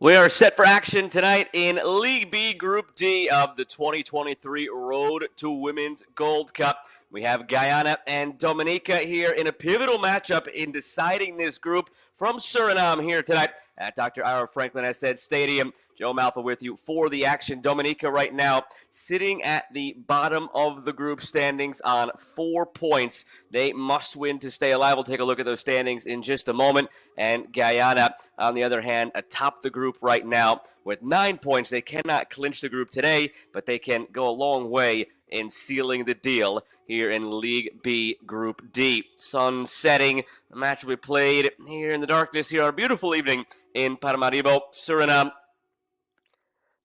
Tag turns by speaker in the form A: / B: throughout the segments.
A: We are set for action tonight in League B Group D of the 2023 Road to Women's Gold Cup. We have Guyana and Dominica here in a pivotal matchup in deciding this group from Suriname here tonight at Dr. Ira Franklin Essed Stadium. Joe Malfa with you for the action. Dominica right now sitting at the bottom of the group standings on 4 points. They must win to stay alive. We'll take a look at those standings in just a moment. And Guyana, on the other hand, atop the group right now with 9 points. They cannot clinch the group today, but they can go a long way in sealing the deal here in League B Group D. Sun setting. The match will be played here in the darkness here on a beautiful evening in Paramaribo, Suriname.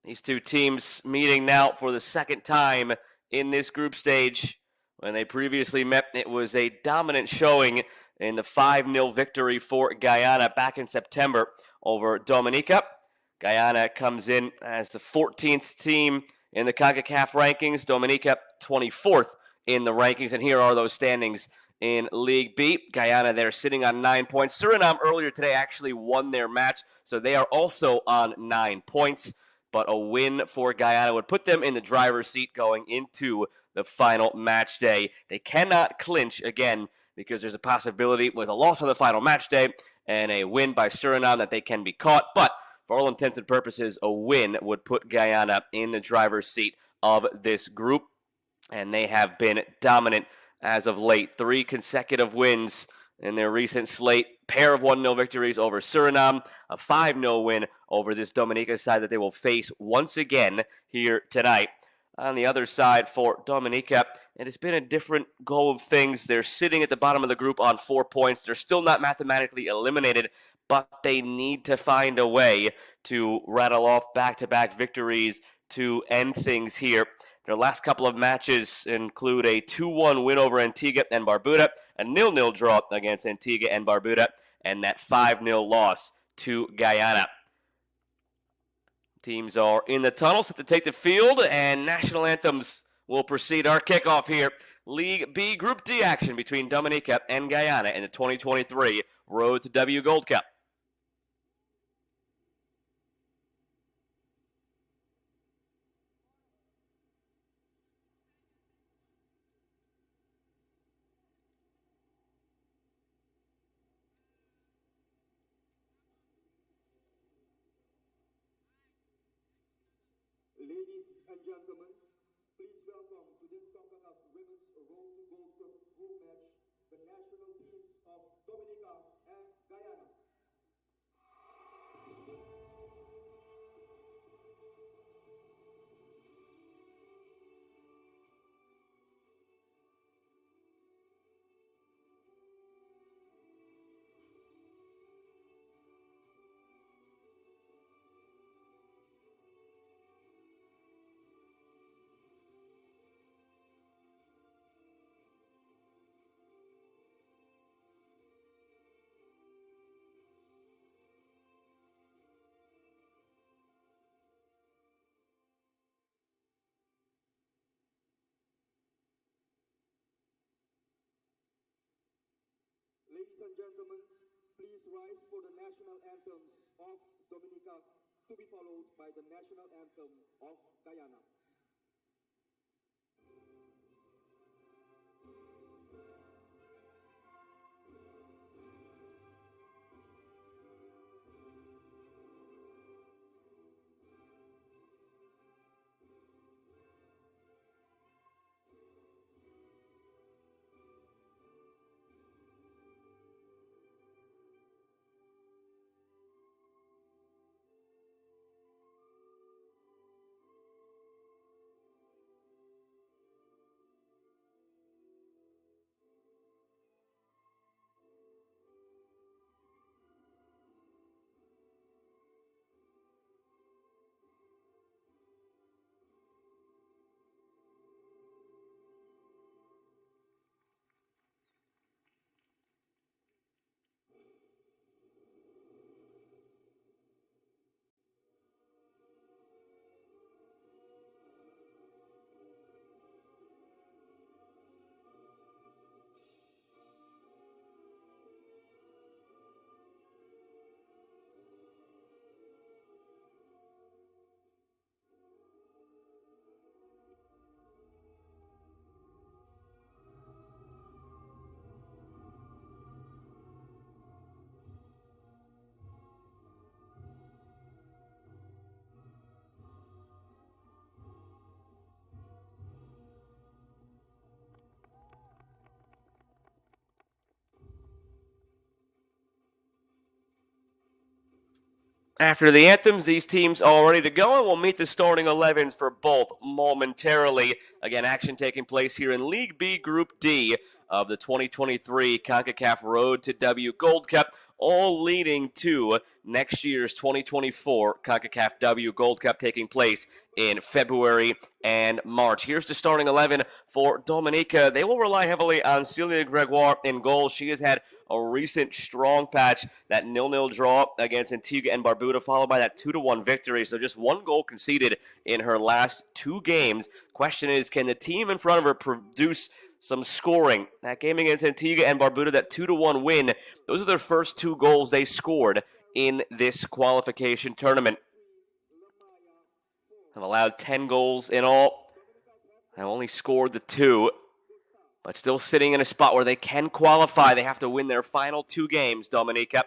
A: These two teams meeting now for the second time in this group stage. When they previously met, it was a dominant showing in the 5-0 victory for Guyana back in September over Dominica. Guyana comes in as the 14th team in the Concacaf rankings. Dominica 24th in the rankings. And here are those standings in League B. Guyana, they're sitting on 9 points. Suriname earlier today actually won their match, so they are also on 9 points. But a win for Guyana would put them in the driver's seat going into the final match day. They cannot clinch again because there's a possibility with a loss on the final match day and a win by Suriname that they can be caught. But for all intents and purposes, a win would put Guyana in the driver's seat of this group. And they have been dominant as of late. 3 consecutive wins in their recent slate. Pair of 1-0 victories over Suriname. A 5-0 win over this Dominica side that they will face once again here tonight. On the other side for Dominica, it has been a different go of things. They're sitting at the bottom of the group on 4 points. They're still not mathematically eliminated, but they need to find a way to rattle off back-to-back victories to end things here. Their last couple of matches include a 2-1 win over Antigua and Barbuda, a 0-0 draw against Antigua and Barbuda, and that 5-0 loss to Guyana. Teams are in the tunnel, set to take the field, and national anthems will precede our kickoff here. League B Group D action between Dominica and Guyana in the 2023 Road to W Gold Cup.
B: Ladies and gentlemen, please welcome to this Concacaf Women's Road to Gold Cup group match, the national teams of Dominica and Guyana. Ladies and gentlemen, please rise for the national anthems of Dominica to be followed by the national anthem of Guyana.
A: After the anthems, these teams are ready to go, and we'll meet the starting 11s for both momentarily. Again, action taking place here in League B Group D of the 2023 Concacaf Road to W Gold Cup, all leading to next year's 2024 Concacaf W Gold Cup taking place in February and March. Here's the starting 11 for Dominica. They will rely heavily on Celia Gregoire in goal. She has had a recent strong patch, that 0-0 draw against Antigua and Barbuda, followed by that 2-1 victory. So just one goal conceded in her last 2 games. Question is, can the team in front of her produce some scoring? That game against Antigua and Barbuda, that 2-1 win, those are their first 2 goals they scored in this qualification tournament. Have allowed 10 goals in all. Have only scored the 2. But still sitting in a spot where they can qualify. They have to win their final 2 games, Dominica.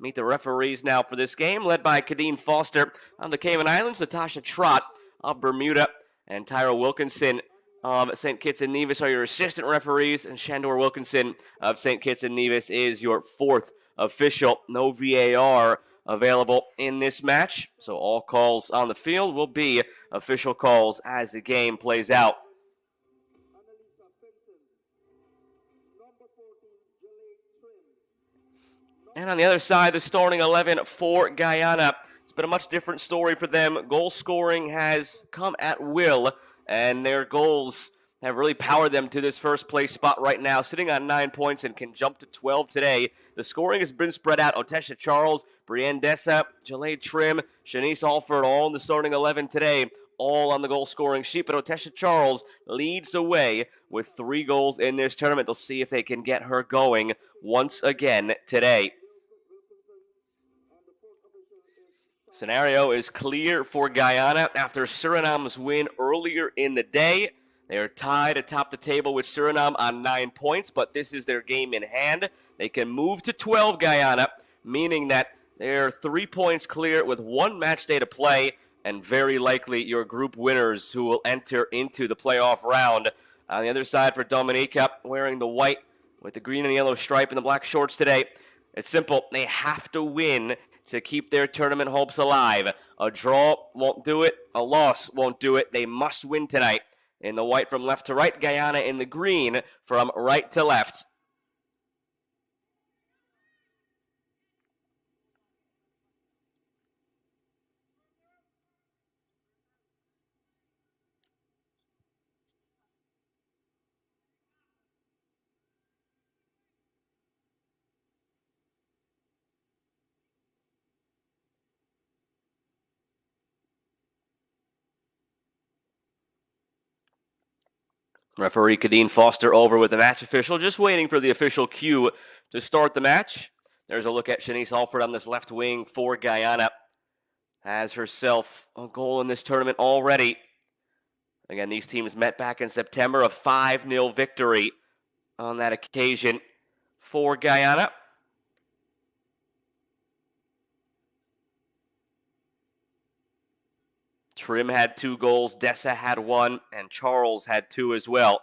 A: Meet the referees now for this game, led by Kadeen Foster of the Cayman Islands, Natasha Trott of Bermuda, and Tyra Wilkinson of St. Kitts and Nevis are your assistant referees, and Shandor Wilkinson of St. Kitts and Nevis is your 4th official. No VAR available in this match, so all calls on the field will be official calls as the game plays out. And on the other side, the starting 11 for Guyana. It's been a much different story for them. Goal scoring has come at will, and their goals have really powered them to this first place spot right now, sitting on 9 points and can jump to 12 today. The scoring has been spread out. Otesha Charles, Brienne Dessa, Jaleid Trim, Shanice Alford, all in the starting 11 today, all on the goal scoring sheet. But Otesha Charles leads the way with 3 goals in this tournament. They'll see if they can get her going once again today. Scenario is clear for Guyana after Suriname's win earlier in the day. They are tied atop the table with Suriname on 9 points, but this is their game in hand. They can move to 12, Guyana, meaning that they're 3 points clear with 1 match day to play, and very likely your group winners who will enter into the playoff round. On the other side for Dominica, wearing the white with the green and yellow stripe and the black shorts today. It's simple. They have to win to keep their tournament hopes alive. A draw won't do it. A loss won't do it. They must win tonight. In the white from left to right, Guyana in the green from right to left. Referee Kadeen Foster over with the match official, just waiting for the official cue to start the match. There's a look at Shanice Alford on this left wing for Guyana. Has herself a goal in this tournament already. Again, these teams met back in September, a 5-0 victory on that occasion for Guyana. Trim had 2 goals, Dessa had 1, and Charles had 2 as well.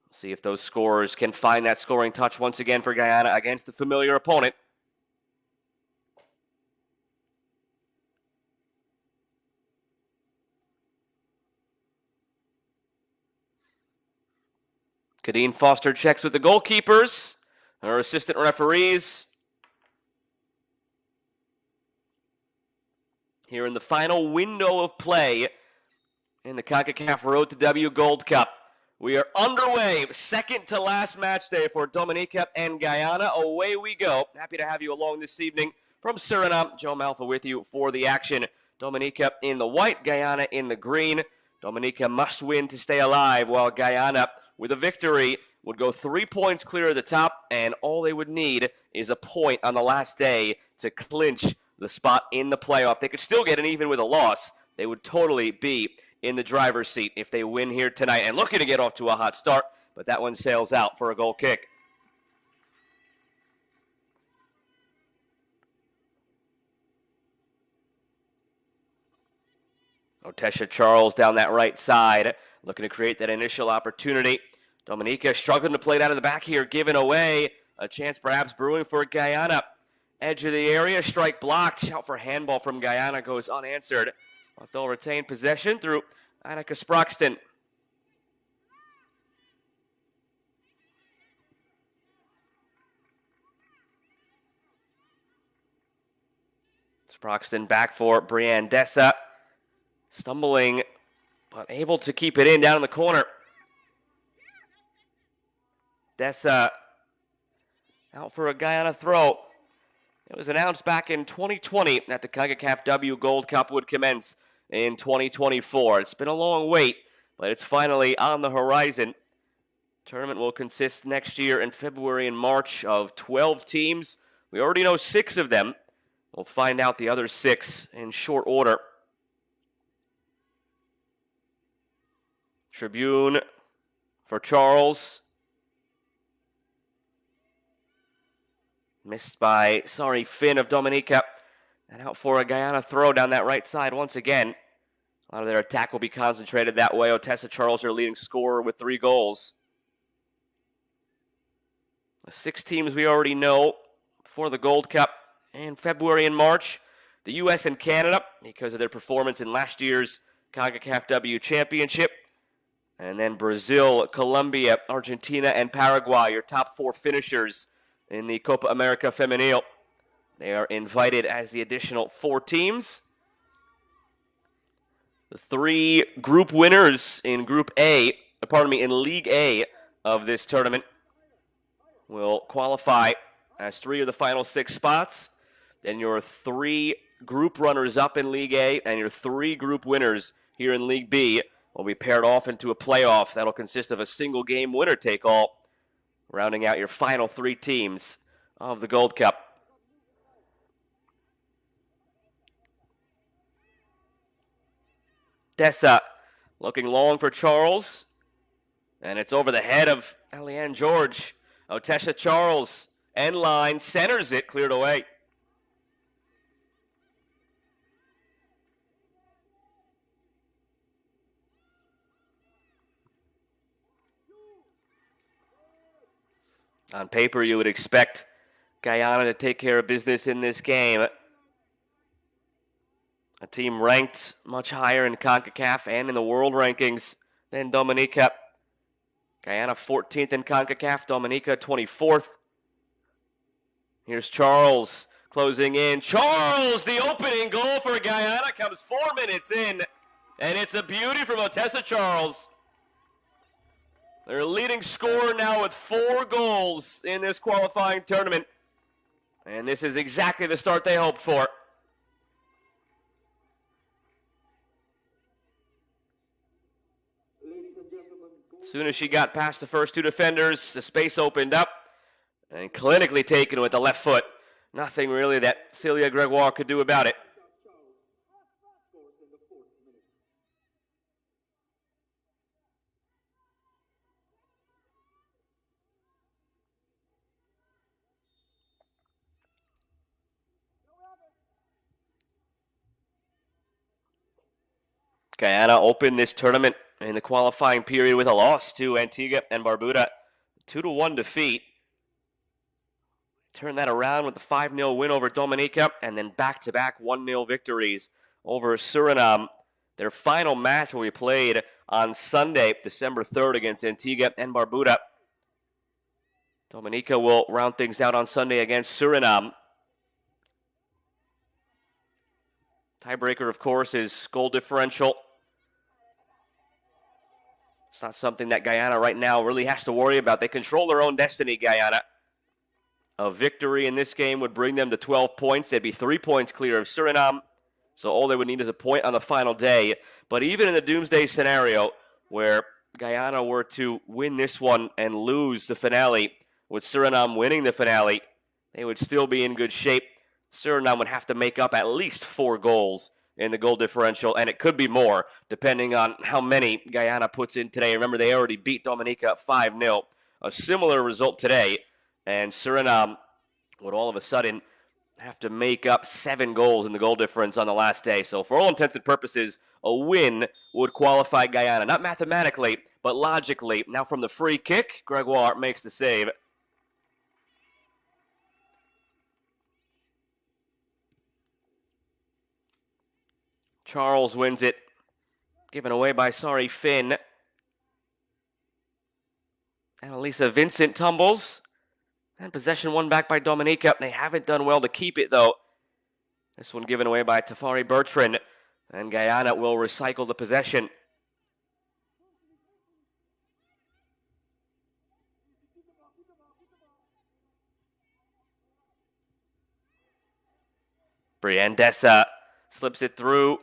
A: We'll see if those scorers can find that scoring touch once again for Guyana against the familiar opponent. Kadeen Foster checks with the goalkeepers, her assistant referees. Here in the final window of play in the Concacaf Road to W Gold Cup. We are underway, second to last match day for Dominica and Guyana. Away we go. Happy to have you along this evening from Suriname. Joe Malfa with you for the action. Dominica in the white, Guyana in the green. Dominica must win to stay alive, while Guyana, with a victory, would go 3 points clear of the top, and all they would need is a point on the last day to clinch the spot in the playoff. They could still get an even with a loss. They would totally be in the driver's seat if they win here tonight, and looking to get off to a hot start, but that one sails out for a goal kick. Otesha Charles down that right side, looking to create that initial opportunity. Dominica struggling to play it out of the back here, giving away a chance perhaps brewing for Guyana. edge of the area. Strike blocked. Shout for handball from Guyana goes unanswered. But they'll retain possession through Annika Sproxton. Sproxton back for Brianne Dessa. Stumbling, but able to keep it in down in the corner. Dessa out for a Guyana throw. It was announced back in 2020 that the Concacaf W Gold Cup would commence in 2024. It's been a long wait, but it's finally on the horizon. Tournament will consist next year in February and March of 12 teams. We already know 6 of them. We'll find out the other 6 in short order. Tribune for Charles. Missed by Finn of Dominica. And out for a Guyana throw down that right side once again. A lot of their attack will be concentrated that way. Otessa Charles, their leading scorer with 3 goals. The 6 teams we already know for the Gold Cup in February and March. The U.S. and Canada, because of their performance in last year's Concacaf W Championship. And then Brazil, Colombia, Argentina, and Paraguay, your top 4 finishers in the Copa America Femenil. They are invited as the additional 4 teams. The 3 group winners in in League A of this tournament will qualify as 3 of the final 6 spots. Then your 3 group runners-up in League A and your 3 group winners here in League B will be paired off into a playoff that'll consist of a single-game winner-take-all, rounding out your final 3 teams of the Gold Cup. Dessa looking long for Charles, and it's over the head of Eliane George. Otessa Charles, end line, centers it, cleared away. On paper, you would expect Guyana to take care of business in this game. A team ranked much higher in CONCACAF and in the world rankings than Dominica. Guyana 14th in CONCACAF, Dominica 24th. Here's Charles closing in. Charles, the opening goal for Guyana comes 4 minutes in, and it's a beauty from Otessa Charles. Their leading scorer now with 4 goals in this qualifying tournament. And this is exactly the start they hoped for. As soon as she got past the first 2 defenders, the space opened up and clinically taken with the left foot. Nothing really that Celia Gregoire could do about it. Guyana opened this tournament in the qualifying period with a loss to Antigua and Barbuda. 2-1 defeat. Turned that around with the 5-0 win over Dominica, and then back-to-back 1-0 victories over Suriname. Their final match will be played on Sunday, December 3rd against Antigua and Barbuda. Dominica will round things out on Sunday against Suriname. Tiebreaker, of course, is goal differential. It's not something that Guyana right now really has to worry about. They control their own destiny, Guyana. A victory in this game would bring them to 12 points. They'd be 3 points clear of Suriname. So all they would need is a point on the final day. But even in the doomsday scenario where Guyana were to win this one and lose the finale, with Suriname winning the finale, they would still be in good shape. Suriname would have to make up at least 4 goals in the goal differential, and it could be more, depending on how many Guyana puts in today. Remember, they already beat Dominica 5-0. A similar result today, and Suriname would all of a sudden have to make up 7 goals in the goal difference on the last day. So for all intents and purposes, a win would qualify Guyana. Not mathematically, but logically. Now from the free kick, Gregoire makes the save. Charles wins it. Given away by Sorry Finn. Annalisa Vincent tumbles. And possession won back by Dominica. They haven't done well to keep it, though. This one given away by Tafari Bertrand. And Guyana will recycle the possession. Brienne Dessa slips it through.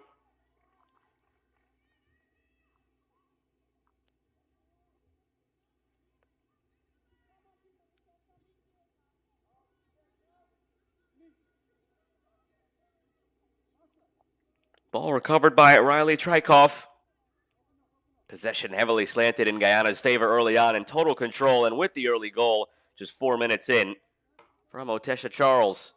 A: Ball recovered by Riley Trikoff. Possession heavily slanted in Guyana's favor early on, in total control, and with the early goal, just 4 minutes in, from Otesha Charles.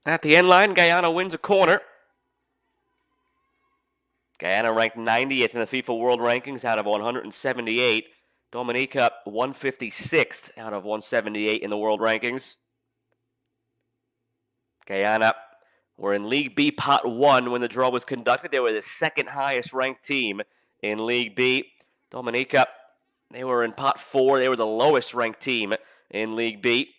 A: At the end line, Guyana wins a corner. Guyana ranked 90th in the FIFA World Rankings out of 178. Dominica 156th out of 178 in the World Rankings. Guyana were in League B Pot 1 when the draw was conducted. They were the second highest ranked team in League B. Dominica, they were in Pot 4. They were the lowest ranked team in League B.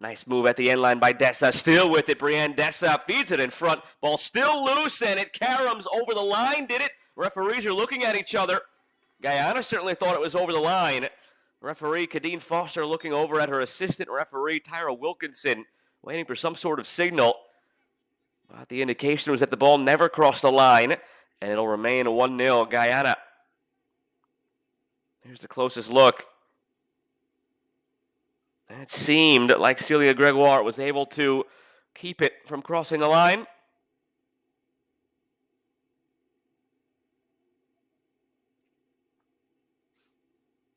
A: Nice move at the end line by Dessa. Still with it. Brienne Dessa feeds it in front. Ball still loose, and it caroms over the line. Did it? Referees are looking at each other. Guyana certainly thought it was over the line. Referee Kadeen Foster looking over at her assistant referee Tyra Wilkinson, waiting for some sort of signal. But the indication was that the ball never crossed the line, and it'll remain 1-0 Guyana. Here's the closest look. It seemed like Celia Gregoire was able to keep it from crossing the line.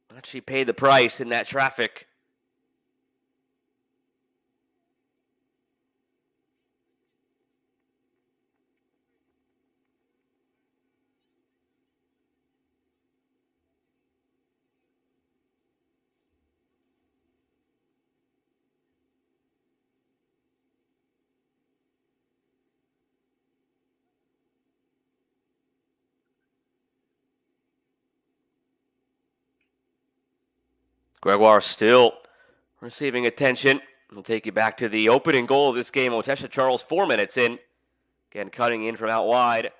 A: But she paid the price in that traffic. Gregoire still receiving attention. We'll take you back to the opening goal of this game. Otesha Charles 4 minutes in. Again, cutting in from out wide.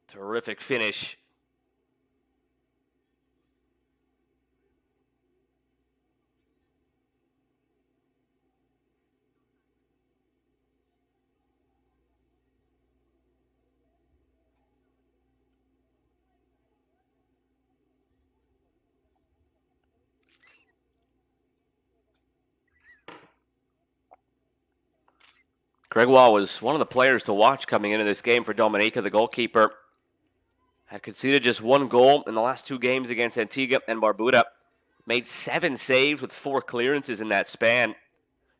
A: Terrific finish. Gregoire was one of the players to watch coming into this game for Dominica. The goalkeeper had conceded just 1 goal in the last 2 games against Antigua and Barbuda. Made 7 saves with 4 clearances in that span.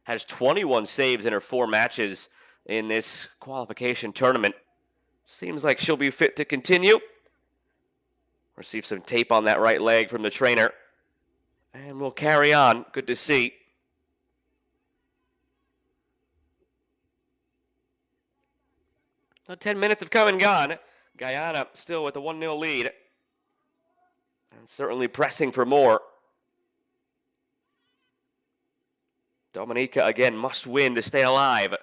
A: Has 21 saves in her 4 matches in this qualification tournament. Seems like she'll be fit to continue. Receive some tape on that right leg from the trainer. And we'll carry on. Good to see. So 10 minutes have come and gone. Guyana still with a 1-0 lead. And certainly pressing for more. Dominica, again, must win to stay alive.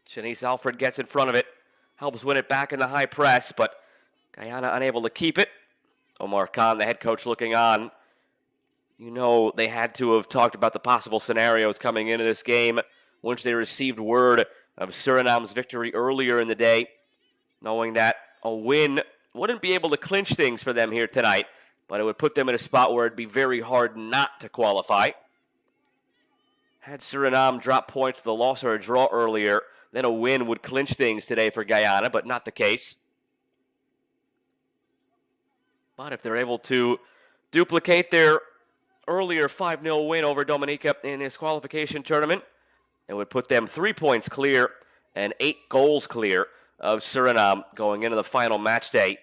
A: Shanice Alfred gets in front of it. Helps win it back in the high press, but Guyana unable to keep it. Omar Khan, the head coach, looking on. You know they had to have talked about the possible scenarios coming into this game once they received word of Suriname's victory earlier in the day, knowing that a win wouldn't be able to clinch things for them here tonight, but it would put them in a spot where it'd be very hard not to qualify. Had Suriname drop points to the loss or a draw earlier, then a win would clinch things today for Guyana, but not the case. But if they're able to duplicate their earlier 5-0 win over Dominica in this qualification tournament, it would put them 3 points clear and 8 goals clear of Suriname going into the final match day,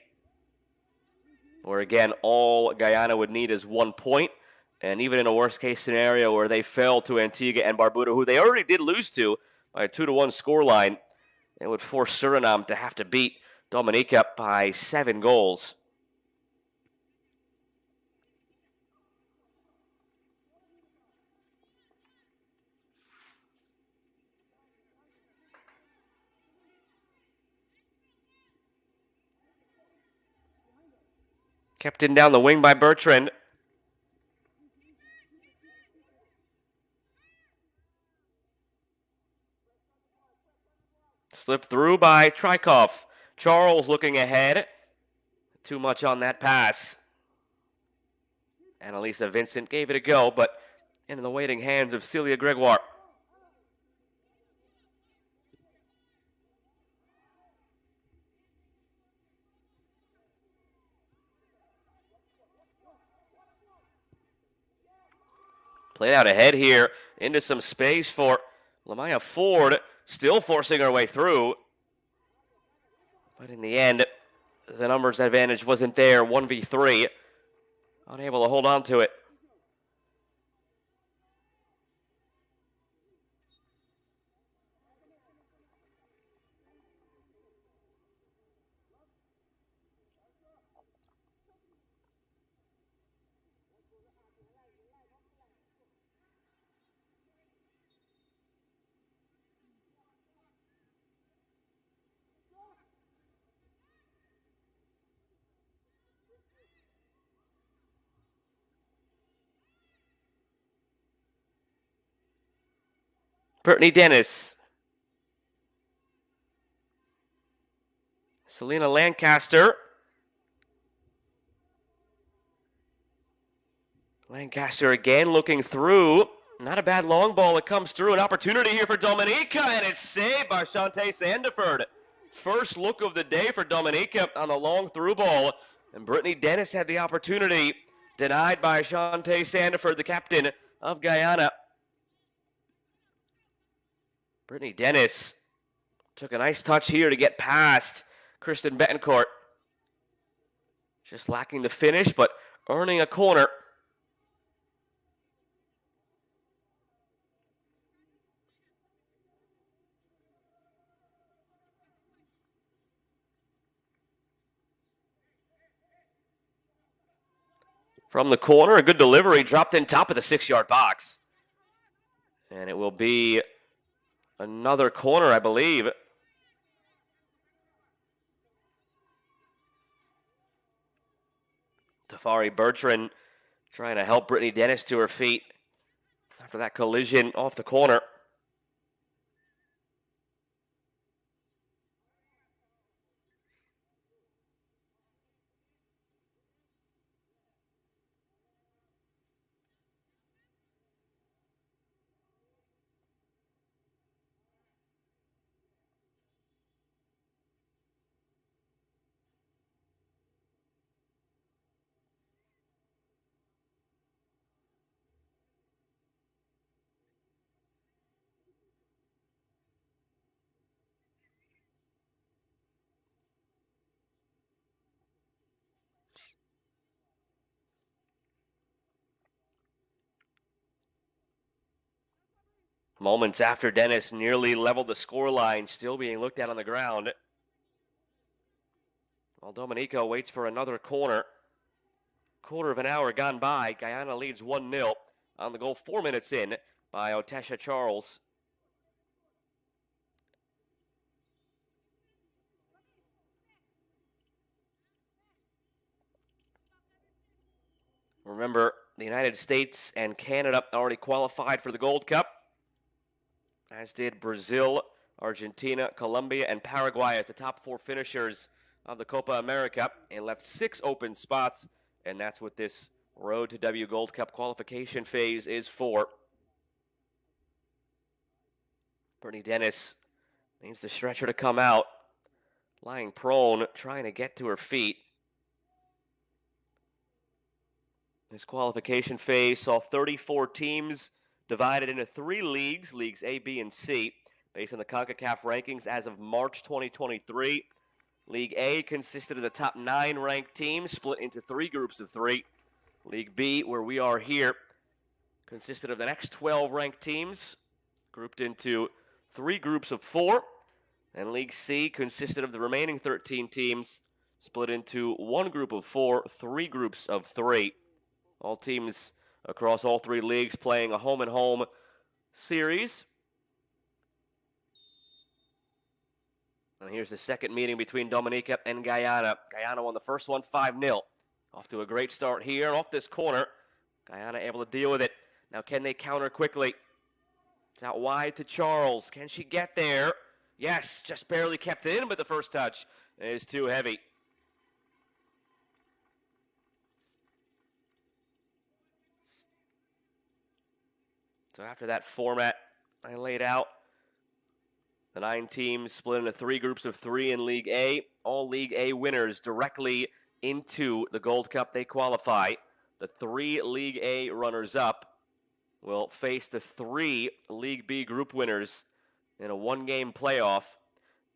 A: where again, all Guyana would need is 1 point. And even in a worst-case scenario where they fell to Antigua and Barbuda, who they already did lose to by a 2-1 scoreline, it would force Suriname to have to beat Dominica by 7 goals. Kept in down the wing by Bertrand. Slipped through by Trykov. Charles looking ahead. Too much on that pass. Annalisa Vincent gave it a go, but into the waiting hands of Celia Gregoire. Played out ahead here into some space for Lamaya Ford, still forcing her way through. But in the end, the numbers advantage wasn't there. 1v3. Unable to hold on to it. Brittany Dennis. Selena Lancaster. Lancaster again looking through. Not a bad long ball that comes through. An opportunity here for Dominica, and it's saved by Shantae Sandiford. First look of the day for Dominica on the long through ball. And Brittany Dennis had the opportunity. Denied by Shantae Sandiford, the captain of Guyana. Brittany Dennis took a nice touch here to get past Kristen Betancourt. Just lacking the finish, but earning a corner. From the corner, a good delivery, dropped in top of the 6-yard box. And it will be another corner, I believe. Tafari Bertrand trying to help Brittany Dennis to her feet after that collision off the corner. Moments after Dennis nearly leveled the scoreline, still being looked at on the ground. While Dominica waits for another corner. Quarter of an hour gone by. Guyana leads 1-0 on the goal 4 minutes in by Otesha Charles. Remember, the United States and Canada already qualified for the Gold Cup, as did Brazil, Argentina, Colombia, and Paraguay as the top 4 finishers of the Copa America, and left 6 open spots, and that's what this Road to W Gold Cup qualification phase is for. Brittany Dennis needs the stretcher to come out, lying prone, trying to get to her feet. This qualification phase saw 34 teams divided into 3 leagues, Leagues A, B, and C, based on the Concacaf rankings as of March 2023. League A consisted of the top 9 ranked teams, split into 3 groups of 3. League B, where we are here, consisted of the next 12 ranked teams, grouped into 3 groups of 4. And League C consisted of the remaining 13 teams, split into 1 group of 4, 3 groups of 3. All teams across all 3 leagues playing a home-and-home series. And here's the second meeting between Dominica and Guyana. Guyana won the first one 5-0. Off to a great start here, off this corner. Guyana able to deal with it. Now can they counter quickly? It's out wide to Charles. Can she get there? Yes, just barely kept it in, but the first touch is too heavy. So after that format I laid out, the 9 teams split into 3 groups of 3 in League A. All League A winners directly into the Gold Cup. They qualify. The 3 League A runners-up will face the 3 League B group winners in a 1-game playoff,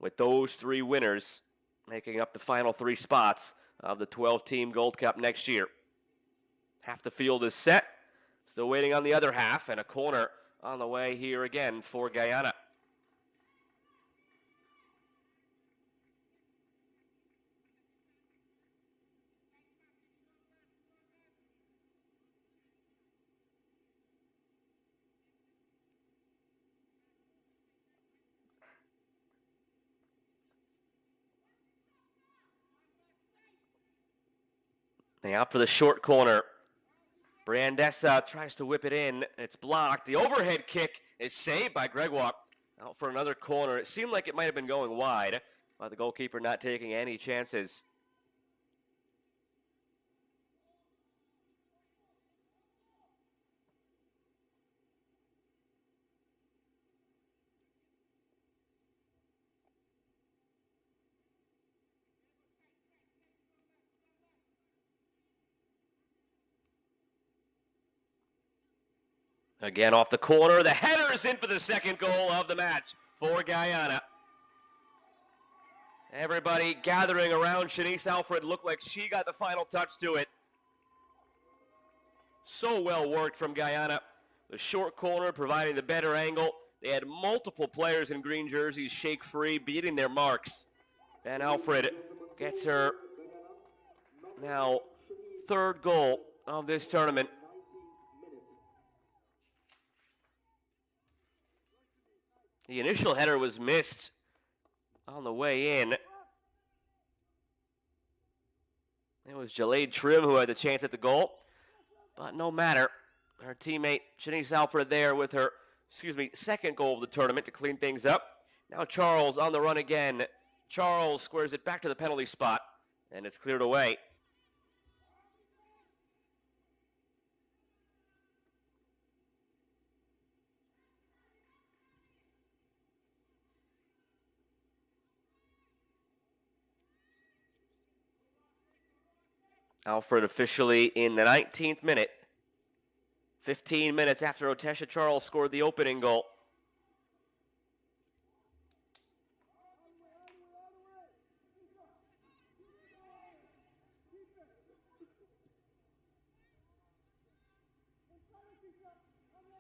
A: with those 3 winners making up the final 3 spots of the 12-team Gold Cup next year. Half the field is set. Still waiting on the other half, and a corner on the way here again for Guyana. They out for the short corner. Brandessa tries to whip it in. It's blocked. The overhead kick is saved by Gregoire. Out for another corner. It seemed like it might have been going wide, but the goalkeeper not taking any chances. Again off the corner. The header is in for the second goal of the match for Guyana. Everybody gathering around Shanice Alfred. Looked like she got the final touch to it. So well worked from Guyana. The short corner providing the better angle. They had multiple players in green jerseys shake free, beating their marks. And Alfred gets her now 3rd goal of this tournament. The initial header was missed on the way in. It was Jalaid Trim who had the chance at the goal, but no matter. Her teammate Shanice Alfred there with her, 2nd goal of the tournament to clean things up. Now Charles on the run again. Charles squares it back to the penalty spot, and it's cleared away. Alfred officially in the 19th minute. 15 minutes after Otesha Charles scored the opening goal.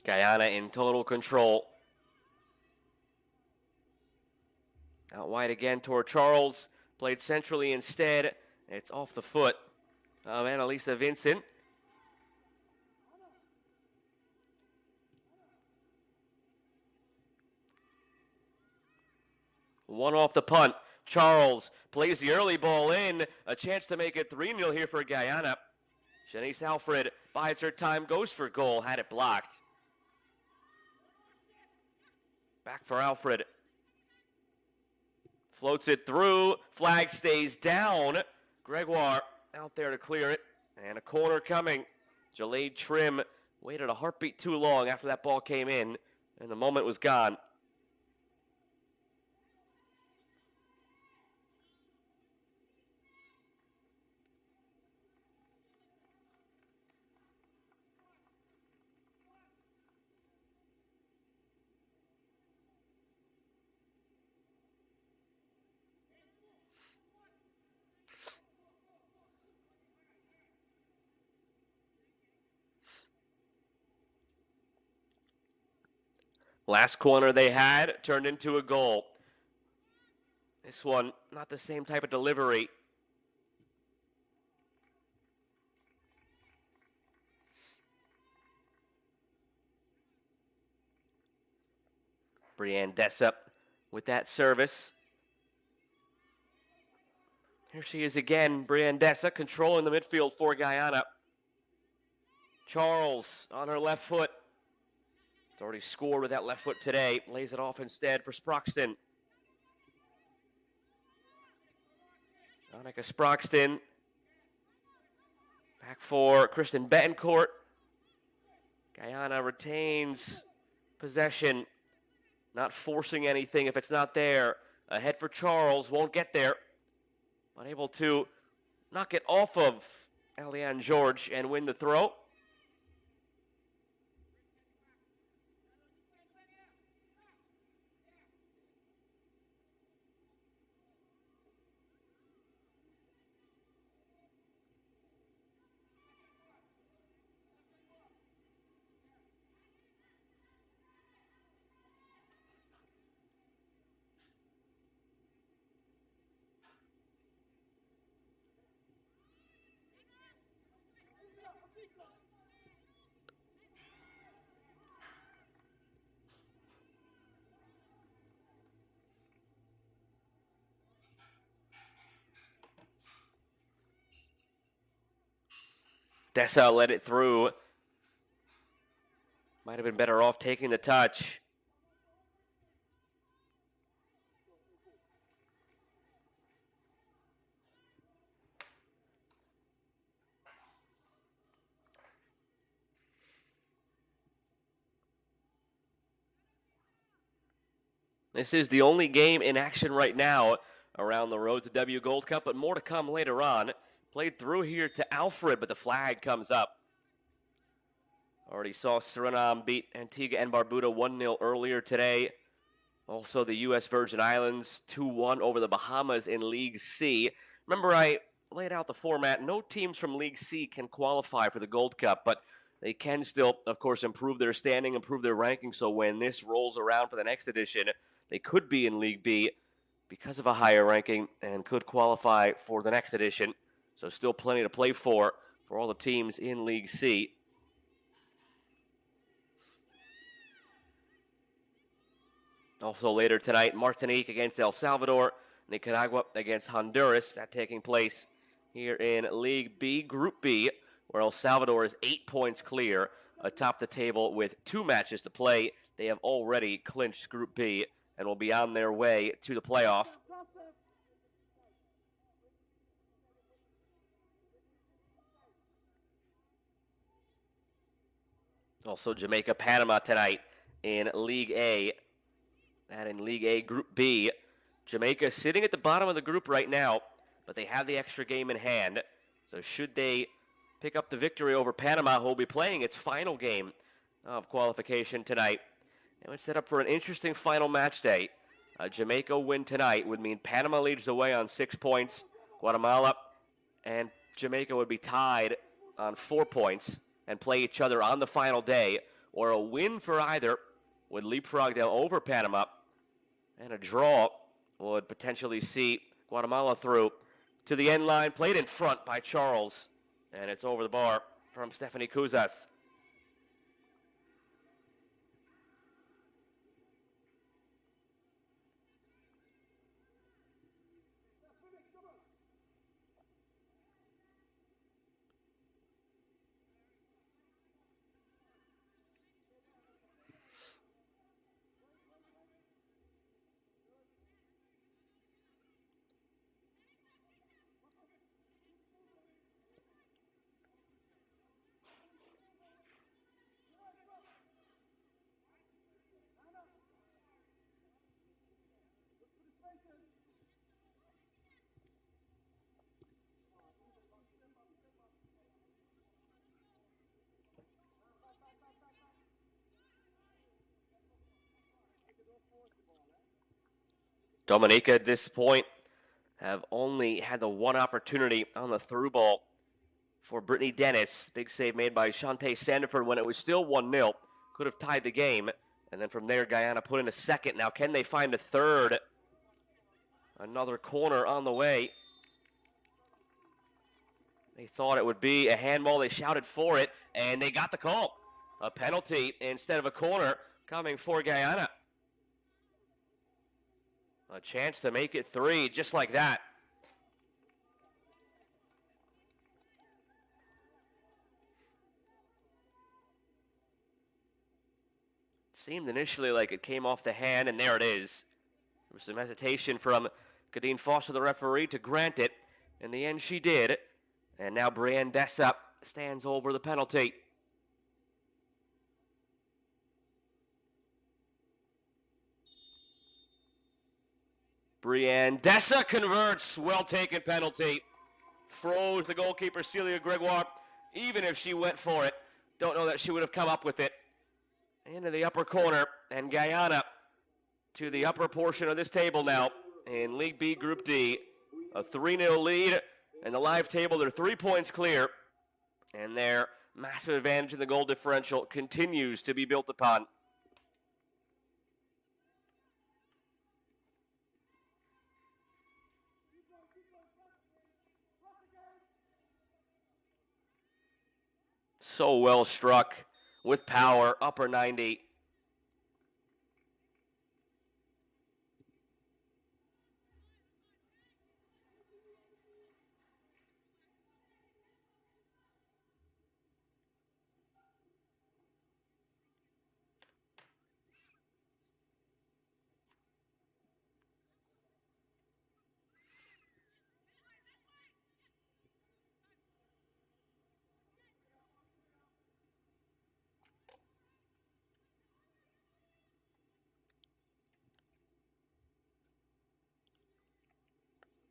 A: Guyana in total control. Out wide again toward Charles. Played centrally instead. It's off the foot of Annalisa Vincent. One off the punt. Charles plays the early ball in. A chance to make it 3-0 here for Guyana. Shanice Alfred bides her time, goes for goal, had it blocked. Back for Alfred. Floats it through. Flag stays down. Gregoire out there to clear it. And a corner coming. Jalaid Trim waited a heartbeat too long after that ball came in, and the moment was gone. Last corner they had turned into a goal. This one, not the same type of delivery. Brianne Dessa with that service. Here she is again, Brianne Dessa controlling the midfield for Guyana. Charles on her left foot. It's already scored with that left foot today. Lays it off instead for Sproxton. Dominica Sproxton. Back for Kristen Betancourt. Guyana retains possession. Not forcing anything if it's not there. Ahead for Charles. Won't get there. But able to knock it off of Eliane George and win the throw. Dessa let it through. Might have been better off taking the touch. This is the only game in action right now around the road to W Gold Cup, but more to come later on. Played through here to Alfred, but the flag comes up. Already saw Suriname beat Antigua and Barbuda 1-0 earlier today. Also the U.S. Virgin Islands 2-1 over the Bahamas in League C. Remember, I laid out the format. No teams from League C can qualify for the Gold Cup, but they can still, of course, improve their standing, improve their ranking. So when this rolls around for the next edition, they could be in League B because of a higher ranking and could qualify for the next edition. So still plenty to play for all the teams in League C. Also later tonight, Martinique against El Salvador, Nicaragua against Honduras. That taking place here in League B, Group B, where El Salvador is 8 points clear atop the table with 2 matches to play. They have already clinched Group B and will be on their way to the playoff. Also Jamaica, Panama tonight in League A. That in League A, Group B. Jamaica sitting at the bottom of the group right now, but they have the extra game in hand. So should they pick up the victory over Panama, who will be playing its final game of qualification tonight, it would set up for an interesting final match day. A Jamaica win tonight would mean Panama leads the way on 6 points. Guatemala and Jamaica would be tied on 4 points and play each other on the final day, or a win for either would leapfrog them over Panama, and a draw would potentially see Guatemala through to the end line. Played in front by Charles, and it's over the bar from Stephanie Kuzas. Dominica at this point have only had the one opportunity on the through ball for Brittany Dennis. Big save made by Shantae Sandiford when it was still 1-0. Could have tied the game, And then from there, Guyana put in a second. Now, can they find a third? Another corner on the way. They thought it would be a handball. They shouted for it, and they got the call. A penalty instead of a corner coming for Guyana. A chance to make it 3 just like that. Seemed initially like it came off the hand, and there it is. There was some hesitation from Kadeen Foster, the referee, to grant it. In the end, she did. And now Brienne Dessa stands over the penalty. Brienne Dessa converts. Well-taken penalty. Froze the goalkeeper, Celia Gregoire. Even if she went for it, don't know that she would have come up with it. Into the upper corner, and Guyana to the upper portion of this table now in League B Group D. A 3-0 lead, and the live table, they're 3 points clear, and their massive advantage in the goal differential continues to be built upon. So well struck with power, upper 90.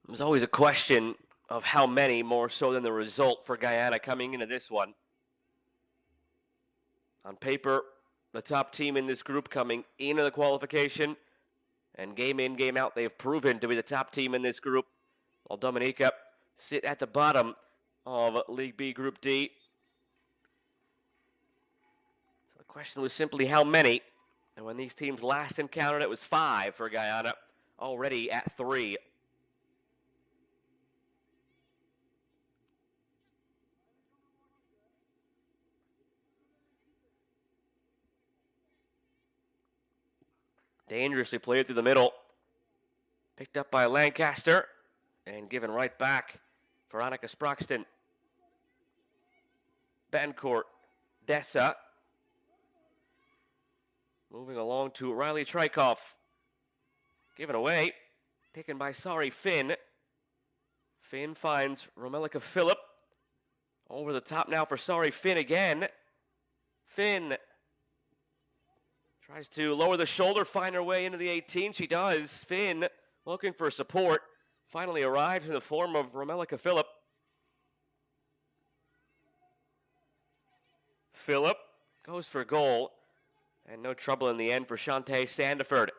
A: There's always a question of how many, more so than the result for Guyana coming into this one. On paper, the top team in this group coming into the qualification, and game in, game out, they've proven to be the top team in this group, while Dominica sit at the bottom of League B Group D. So the question was simply how many, and when these teams last encountered, it was 5 for Guyana, already at 3. Dangerously played through the middle. Picked up by Lancaster and given right back for Annika Sproxton. Bancourt, Dessa. Moving along to Riley Trikoff. Given away. Taken by Sari Finn. Finn finds Romelika Phillip. Over the top now for Sari Finn again. Finn tries to lower the shoulder, find her way into the 18. She does. Finn, looking for support, finally arrives in the form of Romelika Phillip. Phillip goes for goal, and no trouble in the end for Shantae Sandiford.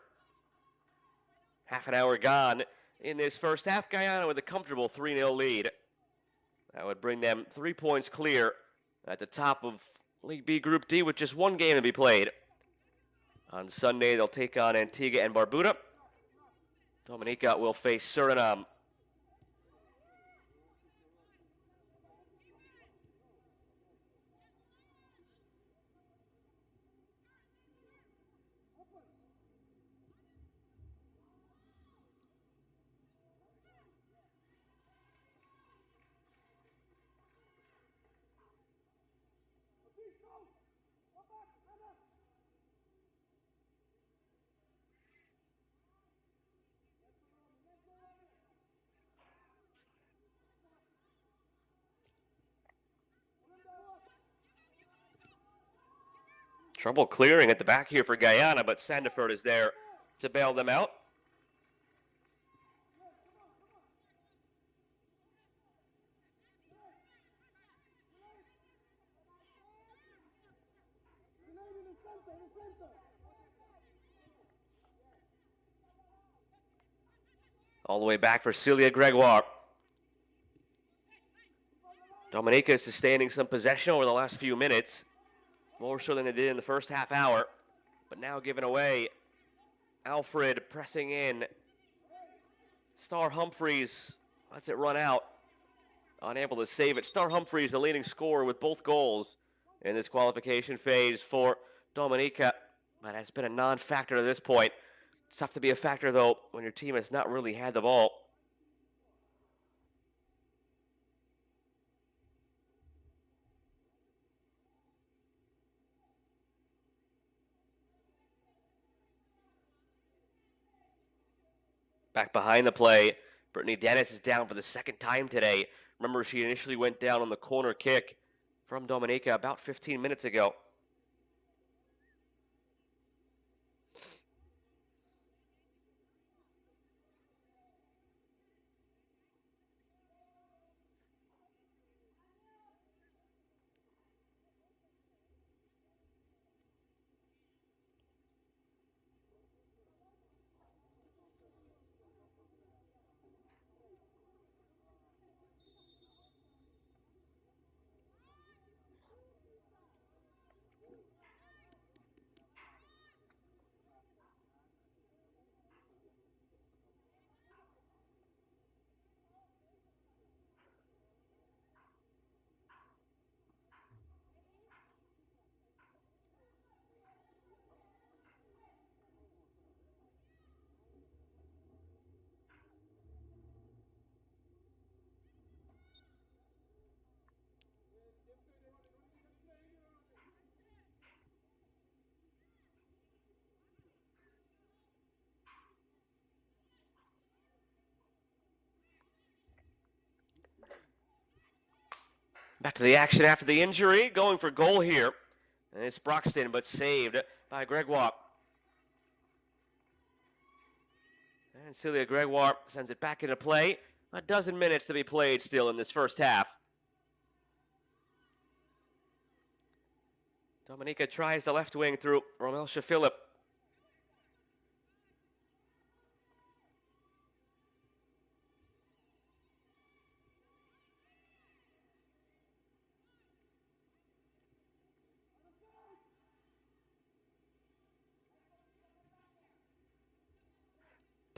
A: Half an hour gone in this first half. Guyana with a comfortable 3-0 lead. That would bring them 3 points clear at the top of League B Group D with just one game to be played. On Sunday, they'll take on Antigua and Barbuda. Dominica will face Suriname. Trouble clearing at the back here for Guyana, but Sandiford is there to bail them out. All the way back for Celia Gregoire. Dominica is sustaining some possession over the last few minutes, more so than they did in the first half hour. but now given away. Alfred pressing in. Star Humphreys lets it run out. Unable to save it. Star Humphreys, the leading scorer with both goals in this qualification phase for Dominica, but has been a non-factor to this point. It's tough to be a factor, though, when your team has not really had the ball. Back behind the play, Brittany Dennis is down for the second time today. Remember, she initially went down on the corner kick from Dominica about 15 minutes ago. Back to the action after the injury, going for goal here. And it's Broxton, but saved by Gregoire. And Celia Gregoire sends it back into play. A dozen minutes to be played still in this first half. Dominica tries the left wing through Romelsha Phillip.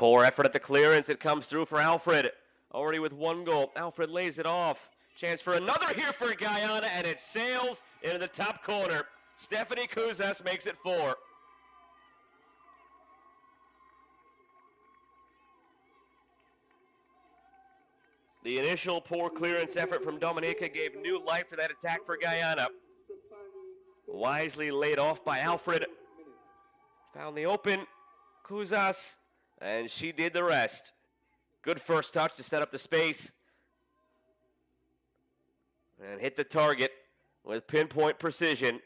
A: Poor effort at the clearance. It comes through for Alfred. Already with one goal. Alfred lays it off. Chance for another here for Guyana, and it sails into the top corner. Stephanie Kuzas makes it 4. The initial poor clearance effort from Dominica gave new life to that attack for Guyana. Wisely laid off by Alfred. Found the open. Kuzas. And she did the rest. Good first touch to set up the space. And hit the target with pinpoint precision.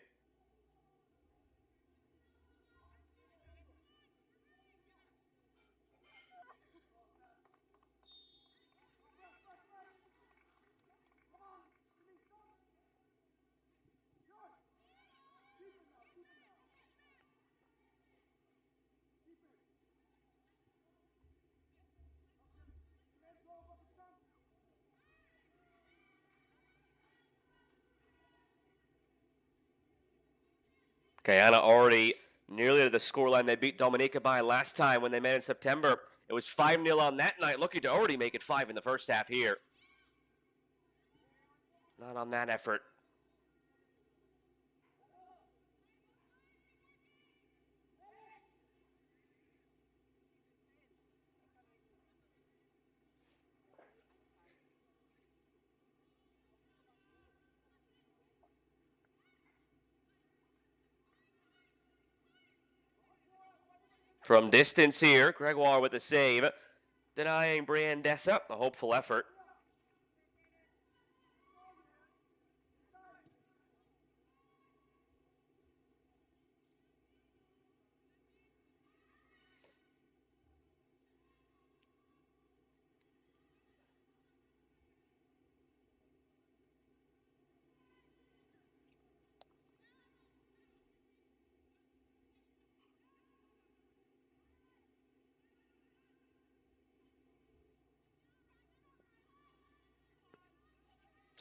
A: Guyana already nearly to the scoreline they beat Dominica by last time when they met in September. It was 5-0 on that night, looking to already make it 5 in the first half here. Not on that effort. From distance here, Gregoire with the save, denying Brienne Dessa a hopeful effort.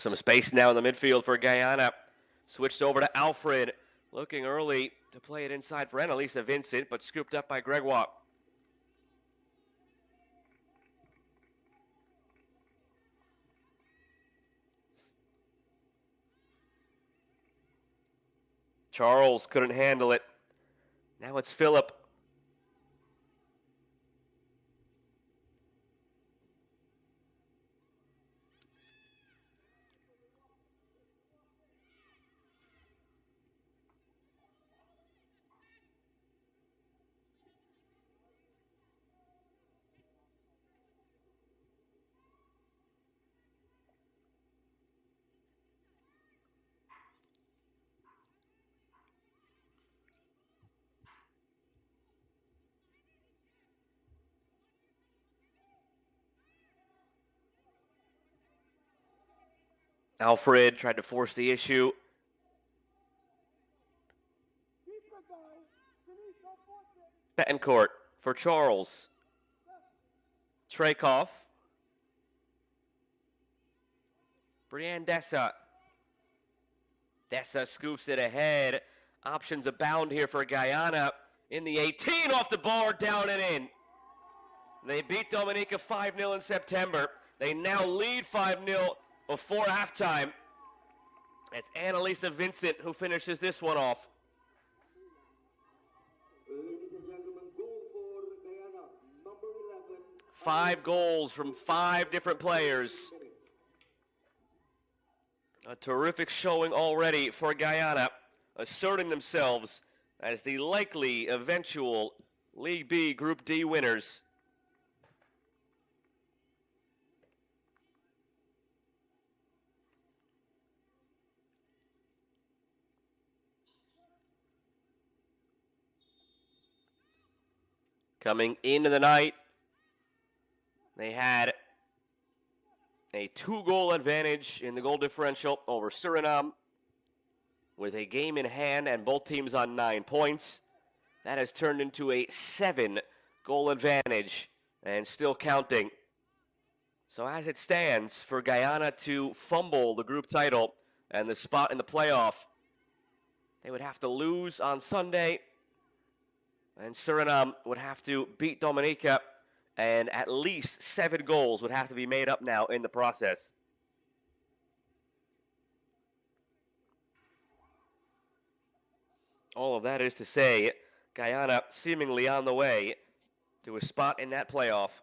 A: Some space now in the midfield for Guyana. Switched over to Alfred. Looking early to play it inside for Annalisa Vincent, but scooped up by Gregoire. Charles couldn't handle it. Now it's Phillip. Alfred tried to force the issue. Betancourt for Charles. Trakoff. Brianne Dessa. Dessa scoops it ahead. Options abound here for Guyana. In the 18, off the bar, down and in. They beat Dominica 5-0 in September. They now lead 5-0 before halftime. It's Annalisa Vincent who finishes this one off.
B: Ladies and gentlemen, goal for Guyana, number 11.
A: 5 goals from 5 different players. A terrific showing already for Guyana, asserting themselves as the likely eventual League B Group D winners. Coming into the night, they had a 2-goal advantage in the goal differential over Suriname with a game in hand and both teams on 9 points. That has turned into a 7-goal advantage and still counting. So as it stands, for Guyana to fumble the group title and the spot in the playoff, they would have to lose on Sunday, and Suriname would have to beat Dominica, and at least 7 goals would have to be made up now in the process. All of that is to say, Guyana seemingly on the way to a spot in that playoff.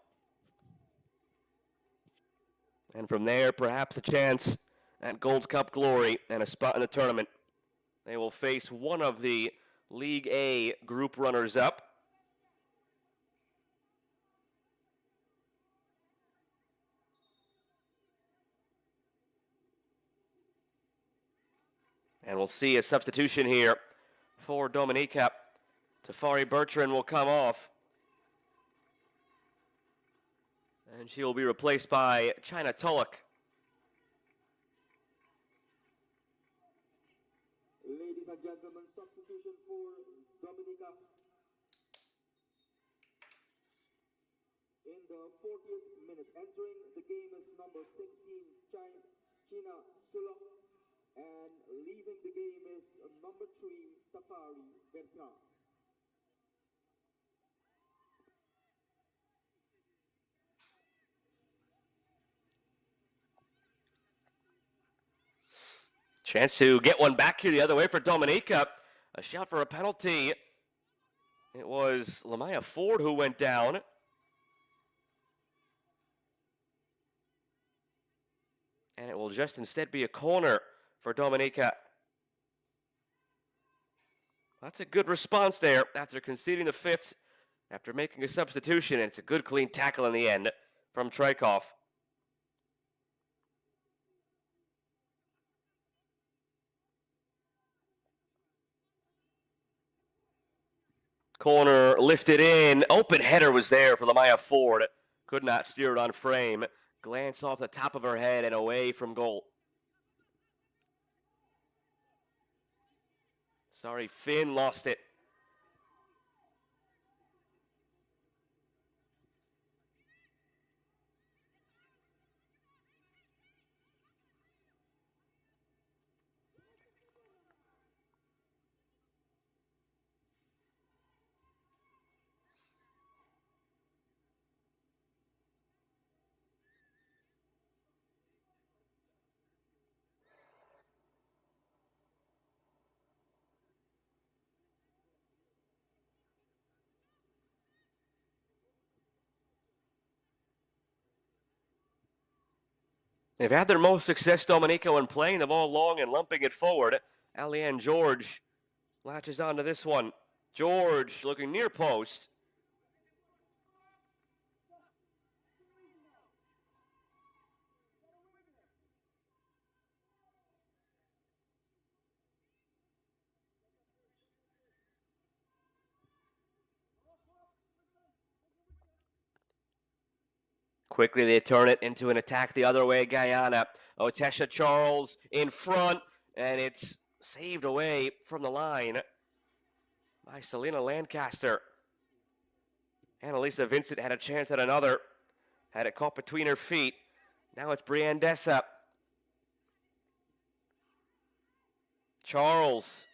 A: And from there, perhaps a chance at Gold Cup glory and a spot in the tournament. They will face one of the League A group runners-up. And we'll see a substitution here for Dominica. Tafari Bertrand will come off. And she will be replaced by China Tulloch.
B: Ladies and gentlemen, substitution for Dominica. In the 40th minute, entering the game is number 16, China Tulloch, and leaving the game is number 3, Tafari Bertrand.
A: Chance to get one back here the other way for Dominica. A shot for a penalty. It was Lamaya Ford who went down. And it will just instead be a corner for Dominica. That's a good response there after conceding the 5th, after making a substitution, and it's a good clean tackle in the end from Trakoff. Corner lifted in. Open header was there for Lamaya Ford. Could not steer it on frame. Glance off the top of her head and away from goal. Sorry, Finn lost it. They've had their most success, Dominica, when playing the ball long and lumping it forward. Alianne George latches onto this one. George looking near post. Quickly they turn it into an attack the other way, Guyana. Otesha Charles in front, and it's saved away from the line by Selena Lancaster. Annalisa Vincent had a chance at another. Had it caught between her feet. Now it's Brianne Dessa. Charles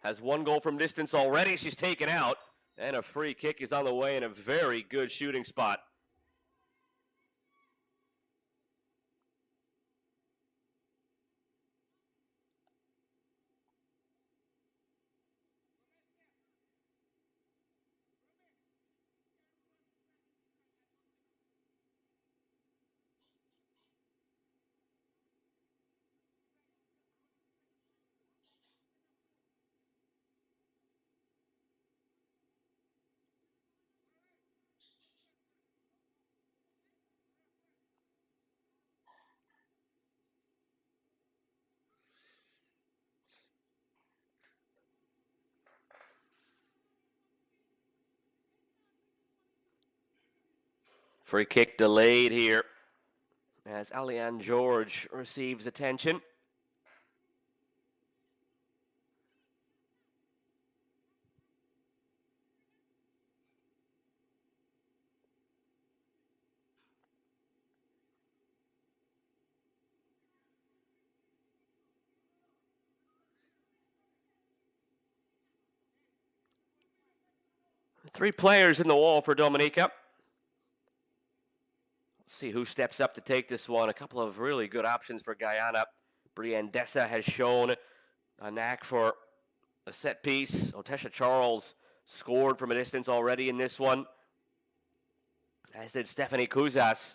A: has one goal from distance already. She's taken out. And a free kick is on the way in a very good shooting spot. Free kick delayed here as Alianne George receives attention. Three players in the wall for Dominica. Let's see who steps up to take this one. A couple of really good options for Guyana. Brianne Dessa has shown a knack for a set piece. Otesha Charles scored from a distance already in this one, as did Stephanie Kuzas.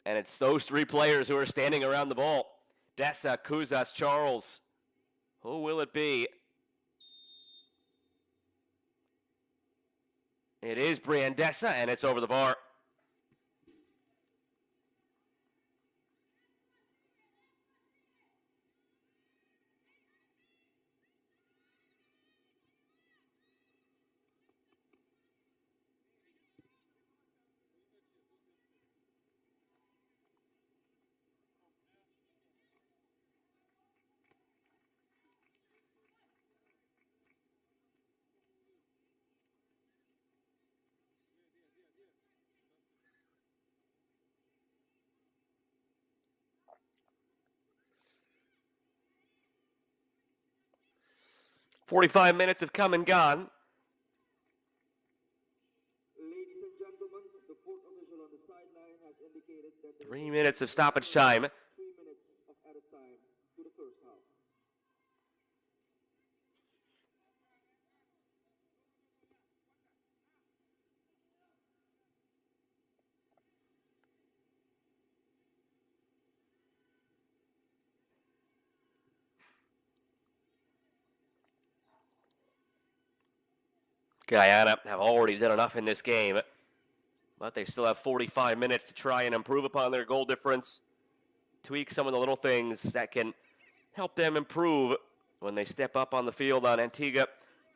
A: And it's those three players who are standing around the ball. Dessa, Kuzas, Charles. Who will it be? It is Brianne Dessa, and it's over the bar. "45 minutes have come and gone.
B: Ladies and gentlemen, the fourth official on the sideline has indicated that
A: 3 minutes of stoppage time.
B: 3 minutes of added time to the first half.
A: Guyana have already done enough in this game, but they still have 45 minutes to try and improve upon their goal difference, tweak some of the little things that can help them improve when they step up on the field on Antigua,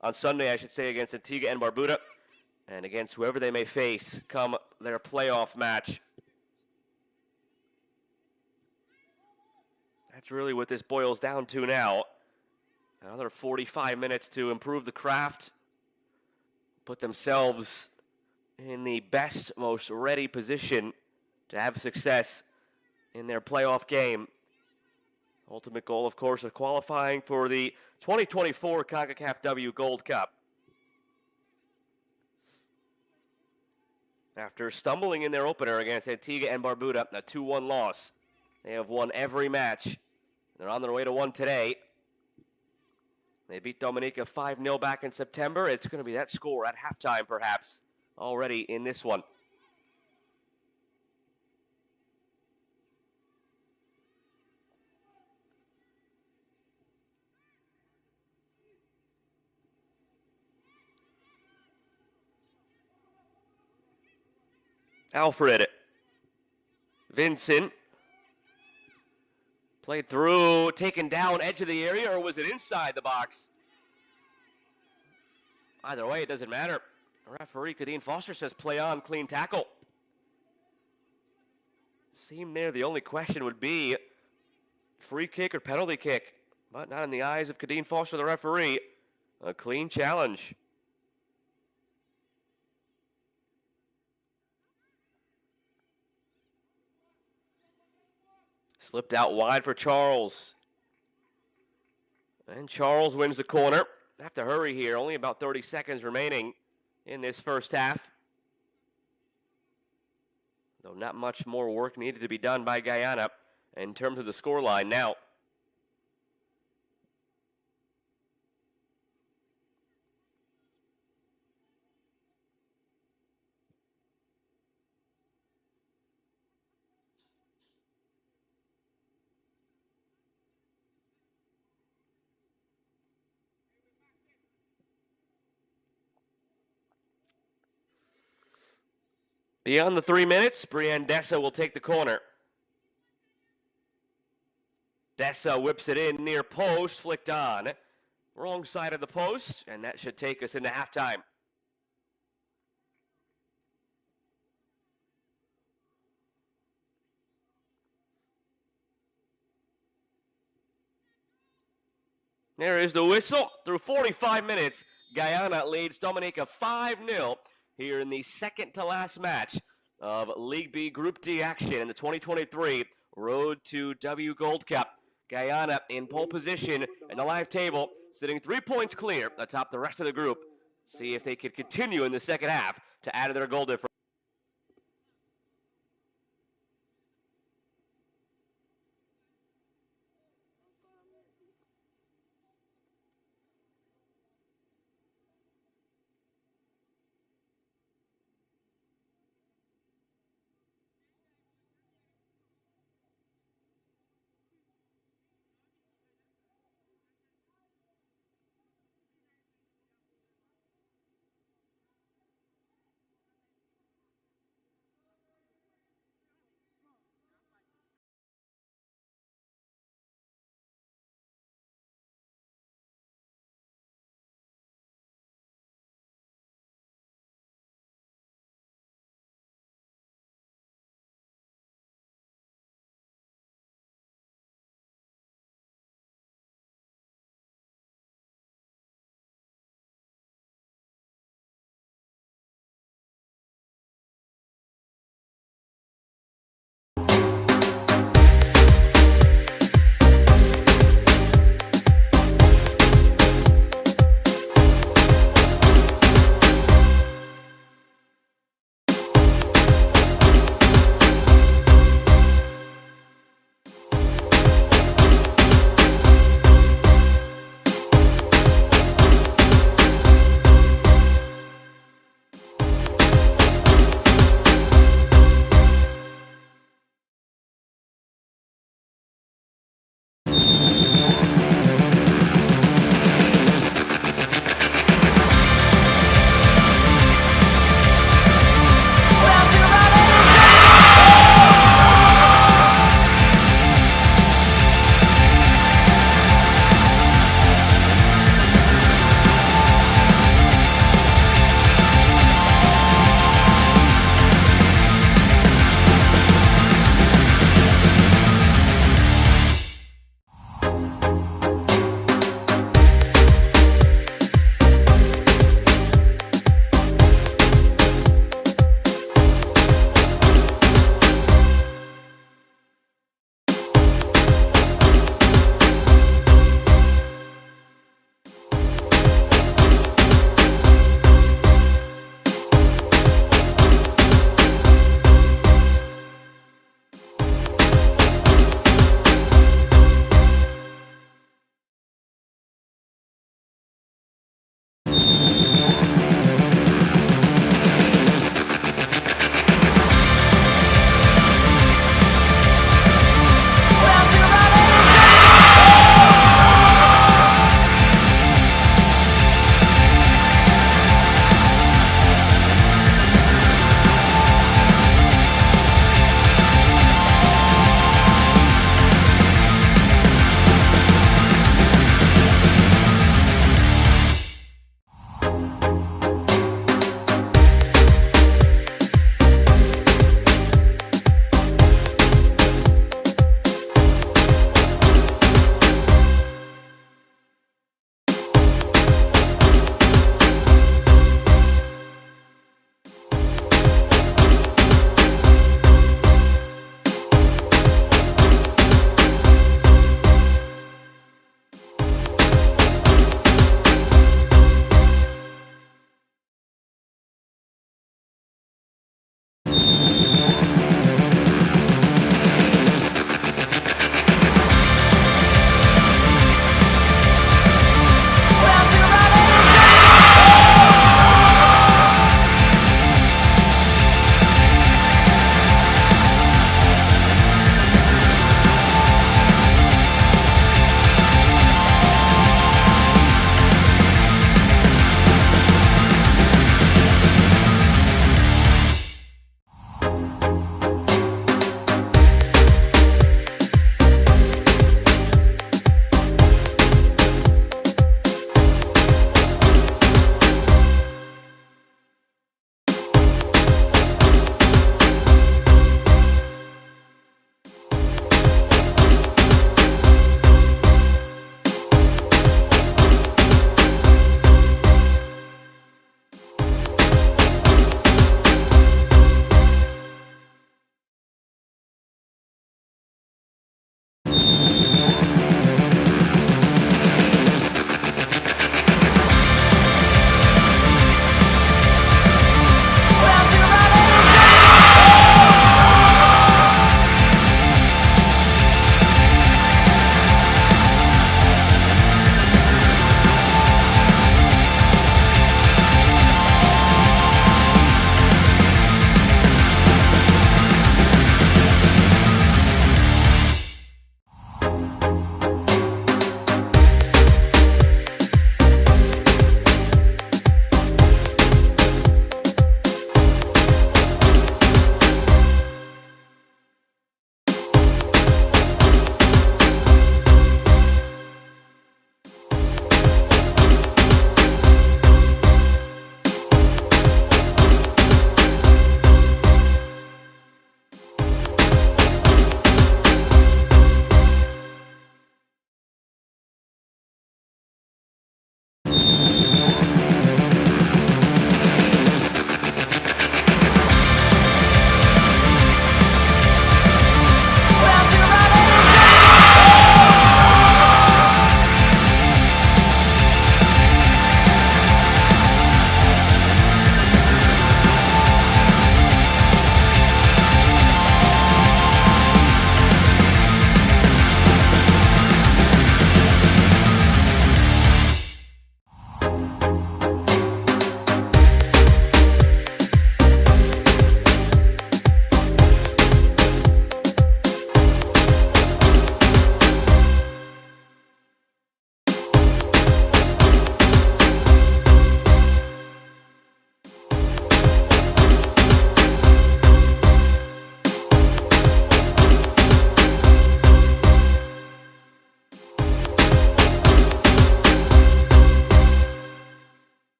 A: on Sunday, I should say, against Antigua and Barbuda, and against whoever they may face come their playoff match. That's really what this boils down to now. Another 45 minutes to improve the craft, put themselves in the best, most ready position to have success in their playoff game. Ultimate goal, of course, of qualifying for the 2024 Concacaf W Gold Cup. After stumbling in their opener against Antigua and Barbuda, a 2-1 loss, they have won every match. They're on their way to one today. They beat Dominica 5-0 back in September. It's going to be that score at halftime, perhaps, already in this one. Alfred. Vincent. Played through, taken down, edge of the area, or was it inside the box? Either way, it doesn't matter. Referee Kadeen Foster says play on, clean tackle. Seemed there the only question would be free kick or penalty kick, but not in the eyes of Kadeen Foster, the referee. A clean challenge. Slipped out wide for Charles. And Charles wins the corner. Have to hurry here. Only about 30 seconds remaining in this first half. Though not much more work needed to be done by Guyana in terms of the scoreline now. Beyond the 3 minutes, Brienne Dessa will take the corner. Dessa whips it in near post, flicked on. Wrong side of the post, and that should take us into halftime. There is the whistle. Through 45 minutes, Guyana leads Dominica 5-0 here in the second to last match of League B Group D action in the 2023 Road to W Gold Cup. Guyana in pole position in the live table, sitting 3 points clear atop the rest of the group. See if they can continue in the second half to add to their goal difference.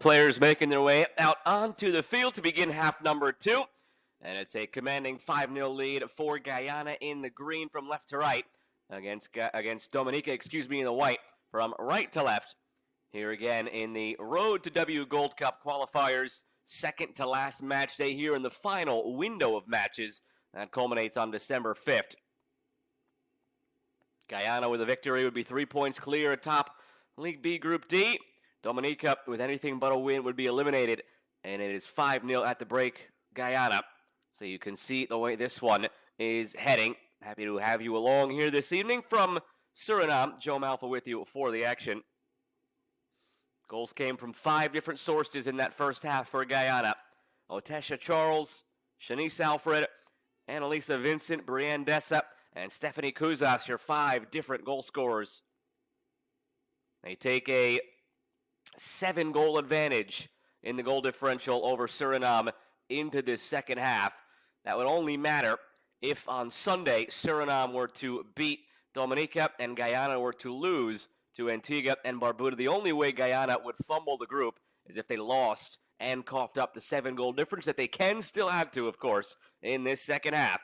A: Players making their way out onto the field to begin half number 2. And it's a commanding 5-0 lead for Guyana in the green from left to right against Dominica, in the white from right to left. Here again in the Road to W Gold Cup qualifiers, second to last match day here in the final window of matches that culminates on December 5th. Guyana with a victory would be 3 points clear atop League B Group D. Dominica with anything but a win would be eliminated, and it is 5-0 at the break, Guyana. So you can see the way this one is heading. Happy to have you along here this evening from Suriname. Joe Malfa with you for the action. Goals came from 5 different sources in that first half for Guyana. Otesha Charles, Shanice Alfred, Annalisa Vincent, Brienne Dessa, and Stephanie Kuzas, your 5 different goal scorers. They take a 7-goal advantage in the goal differential over Suriname into this second half. That would only matter if on Sunday Suriname were to beat Dominica and Guyana were to lose to Antigua and Barbuda. The only way Guyana would fumble the group is if they lost and coughed up the 7-goal difference that they can still add to, of course, in this second half.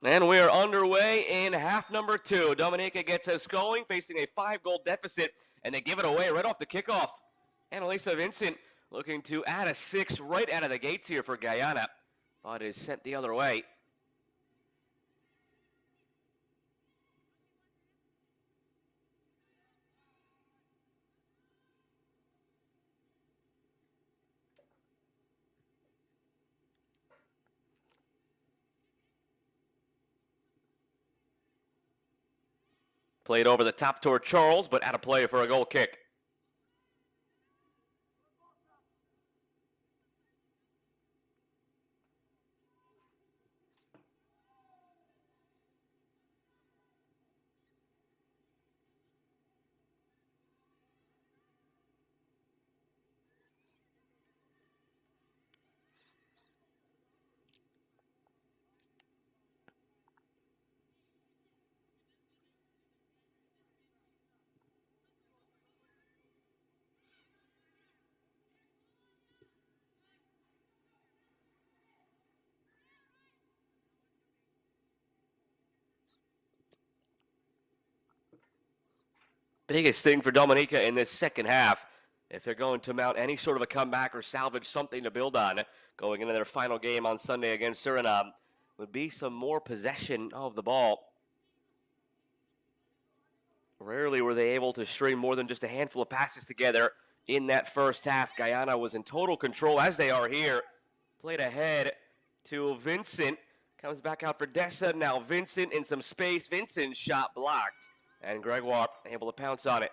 A: And we are underway in half number 2. Dominica gets us going, facing a 5-goal deficit, and they give it away right off the kickoff. Annalisa Vincent looking to add a 6 right out of the gates here for Guyana, but is sent the other way. Played over the top toward Charles, but out of play for a goal kick. Biggest thing for Dominica in this second half, if they're going to mount any sort of a comeback or salvage something to build on going into their final game on Sunday against Suriname, would be some more possession of the ball. Rarely were they able to string more than just a handful of passes together in that first half. Guyana was in total control, as they are here. Played ahead to Vincent. Comes back out for Dessa. Now Vincent in some space. Vincent's shot blocked. And Gregoire able to pounce on it.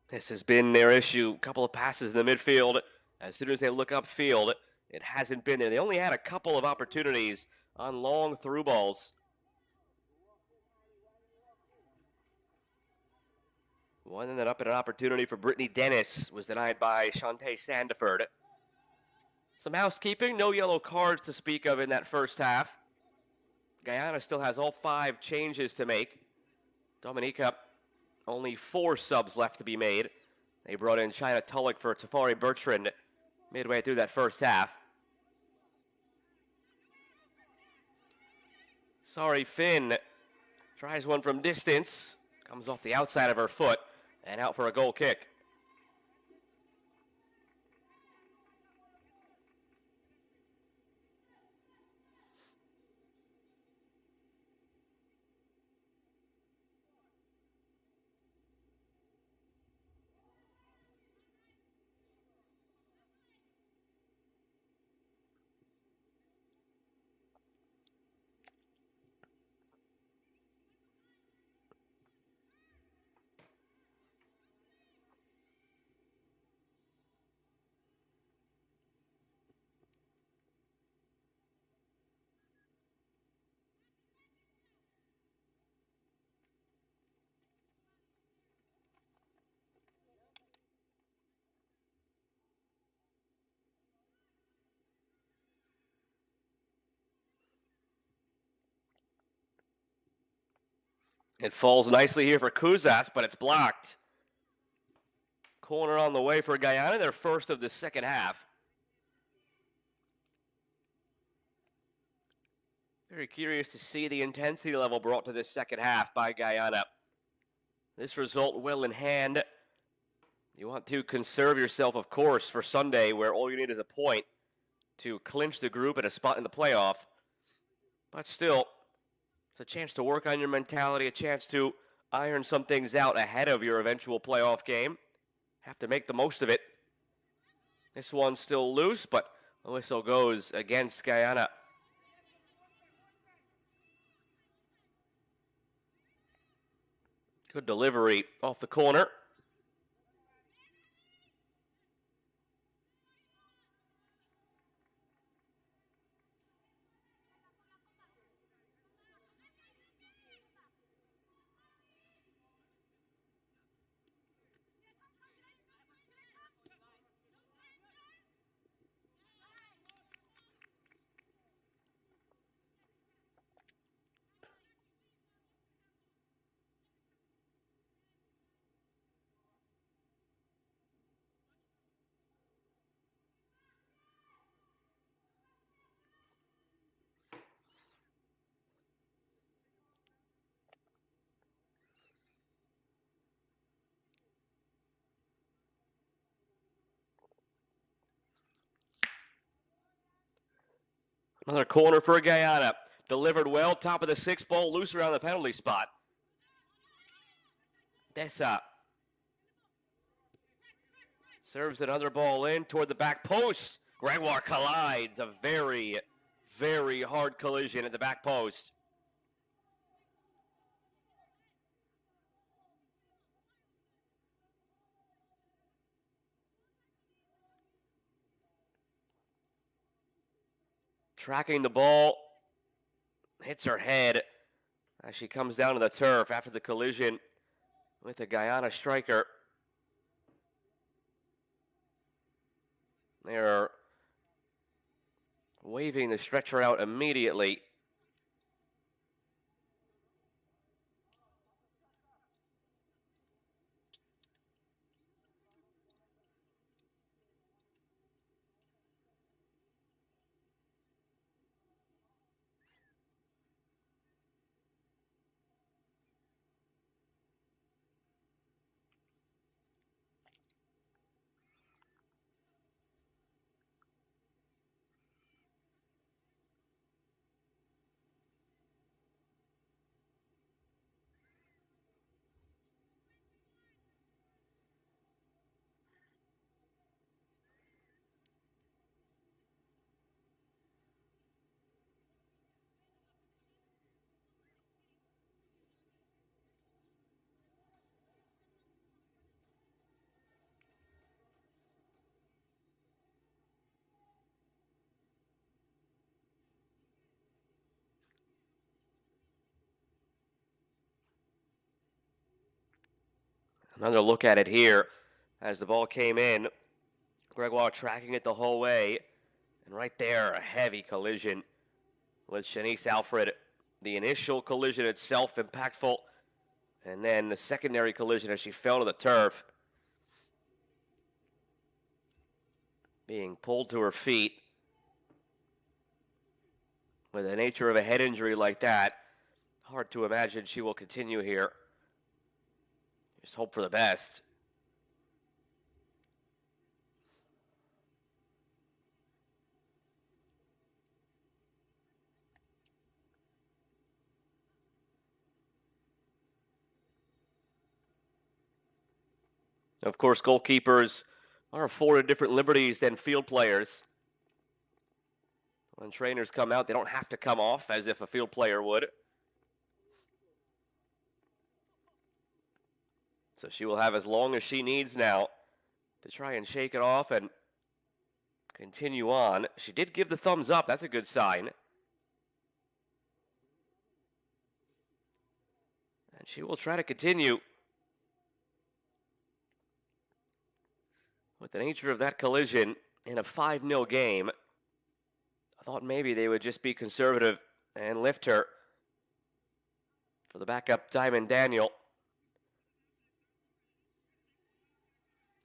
A: This has been their issue. A couple of passes in the midfield. As soon as they look upfield, it hasn't been there. They only had a couple of opportunities on long through balls. One ended up at an opportunity for Brittany Dennis, was denied by Shantae Sandiford. Some housekeeping, no yellow cards to speak of in that first half. Guyana still has all 5 changes to make. Dominica, only 4 subs left to be made. They brought in China Tulloch for Tafari Bertrand midway through that first half. Sorry, Finn tries one from distance. Comes off the outside of her foot and out for a goal kick. It falls nicely here for Kuzas, but it's blocked. Corner on the way for Guyana, their first of the second half. Very curious to see the intensity level brought to this second half by Guyana. This result well in hand. You want to conserve yourself, of course, for Sunday, where all you need is a point to clinch the group and a spot in the playoff. But still, it's a chance to work on your mentality, a chance to iron some things out ahead of your eventual playoff game. Have to make the most of it. This one's still loose, but the whistle goes against Guyana. Good delivery off the corner. Another corner for Guyana. Delivered well, top of the sixth, ball loose around the penalty spot. Dessa serves another ball in toward the back post. Gregoire collides. A very, very hard collision at the back post. Tracking the ball, hits her head as she comes down to the turf after the collision with the Guyana striker. They're waving the stretcher out immediately. Another look at it here as the ball came in. Gregoire tracking it the whole way. And right there, a heavy collision with Shanice Alfred. The initial collision itself impactful. And then the secondary collision as she fell to the turf. Being pulled to her feet. With the nature of a head injury like that, hard to imagine she will continue here. Just hope for the best. Of course, goalkeepers are afforded different liberties than field players. When trainers come out, they don't have to come off as if a field player would. So she will have as long as she needs now to try and shake it off and continue on. She did give the thumbs up. That's a good sign. And she will try to continue. With the nature of that collision in a 5-0 game, I thought maybe they would just be conservative and lift her for the backup Diamond Daniel.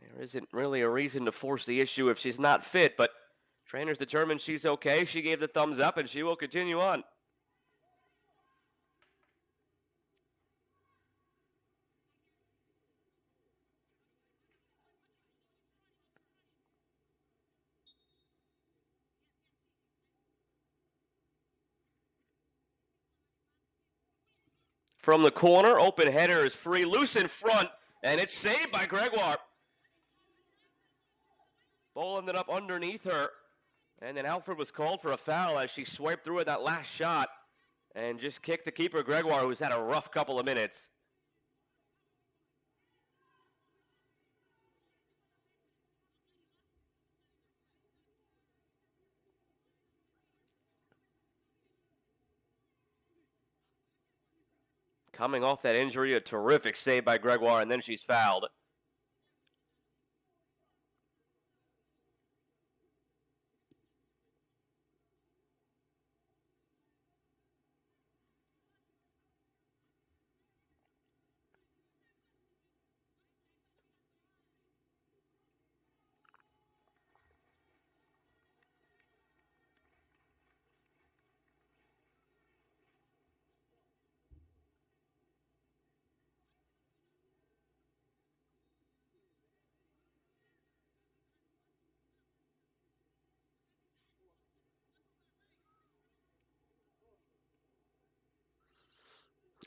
A: There isn't really a reason to force the issue if she's not fit, but trainer's determined she's okay. She gave the thumbs up, and she will continue on. From the corner, open header is free, loose in front, and it's saved by Gregoire. Ball ended up underneath her, and then Alfred was called for a foul as she swiped through it that last shot and just kicked the keeper, Gregoire, who's had a rough couple of minutes. Coming off that injury, a terrific save by Gregoire, and then she's fouled.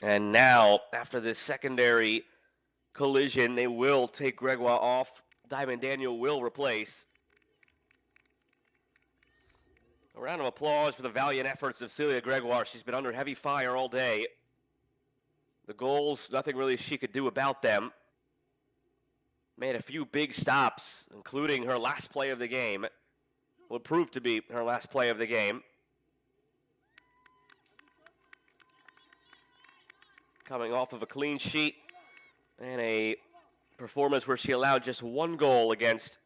A: And now, after this secondary collision, they will take Gregoire off. Diamond Daniel will replace. A round of applause for the valiant efforts of Celia Gregoire. She's been under heavy fire all day. The goals, nothing really she could do about them. Made a few big stops, including her last play of the game. Would prove to be her last play of the game. Coming off of a clean sheet and a performance where she allowed just one goal against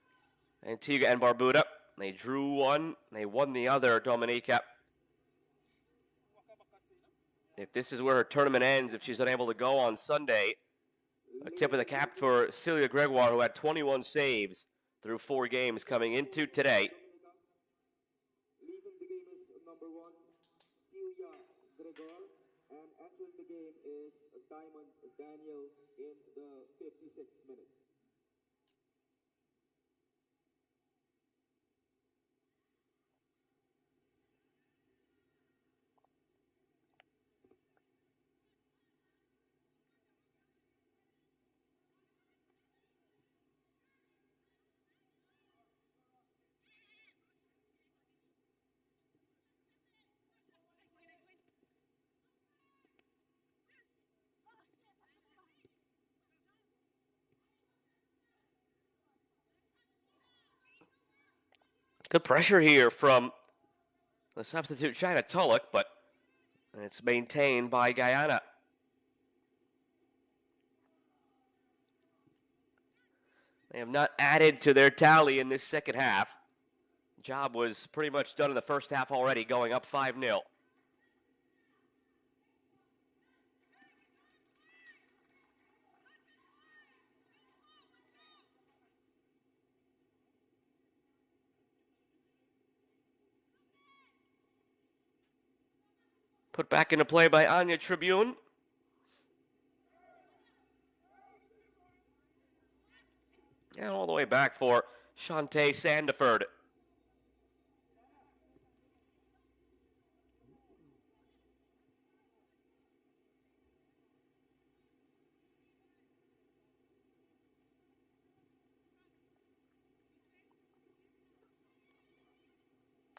A: Antigua and Barbuda. They drew one, they won the other, Dominica. If this is where her tournament ends, if she's unable to go on Sunday, a tip of the cap for Celia Gregoire, who had 21 saves through 4 games coming into today.
B: Leaving the game is number 1, Celia Gregoire, and entering the game is Diamond Daniel in the 56th minute.
A: Good pressure here from the substitute China Tulloch, but it's maintained by Guyana. They have not added to their tally in this second half. Job was pretty much done in the first half already, going up 5-0. Put back into play by Anya Tribune. And all the way back for Shantae Sandiford.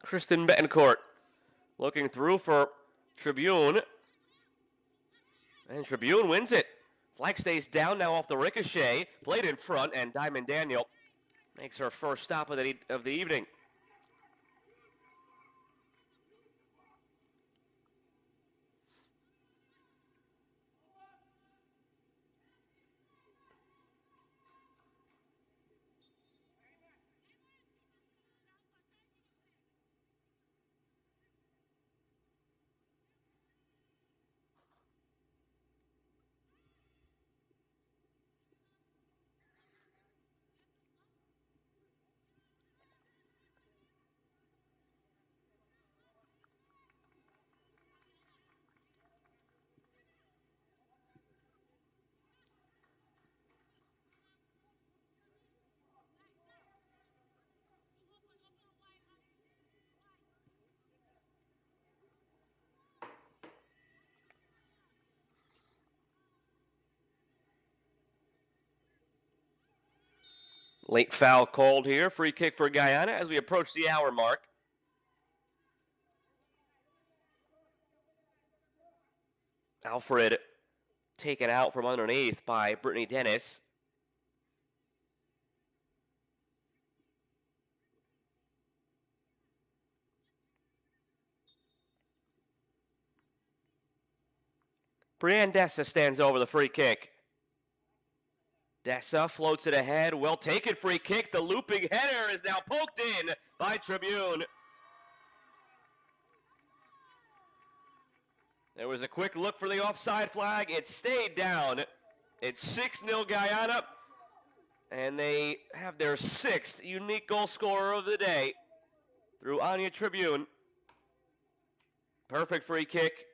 A: Kristen Betancourt looking through for Tribune. And Tribune wins it. Flag stays down now off the ricochet. Played in front, and Diamond Daniel makes her first stop of the evening. Late foul called here. Free kick for Guyana as we approach the hour mark. Alfred taken out from underneath by Brittany Dennis. Brianne Dessa stands over the free kick. Dessa floats it ahead. Well taken free kick. The looping header is now poked in by Tribune. There was a quick look for the offside flag. It stayed down. It's 6-0 Guyana. And they have their 6th unique goal scorer of the day through Anya Tribune. Perfect free kick.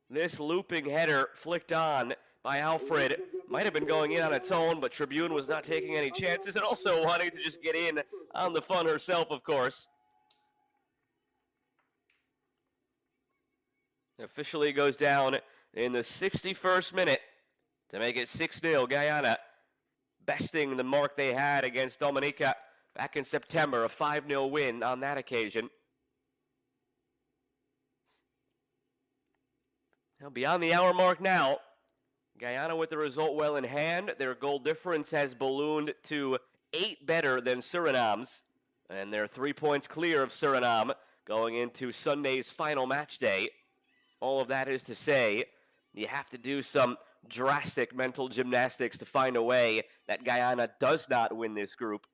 A: This looping header flicked on by Alfred. Might have been going in on its own, but Tribune was not taking any chances and also wanting to just get in on the fun herself, of course. Officially goes down in the 61st minute to make it 6-0 Guyana, besting the mark they had against Dominica back in September, a 5-0 win on that occasion. Now beyond the hour mark now, Guyana with the result well in hand. Their goal difference has ballooned to 8 better than Suriname's, and they're 3 points clear of Suriname going into Sunday's final match day. All of that is to say, you have to do some drastic mental gymnastics to find a way that Guyana does not win this group.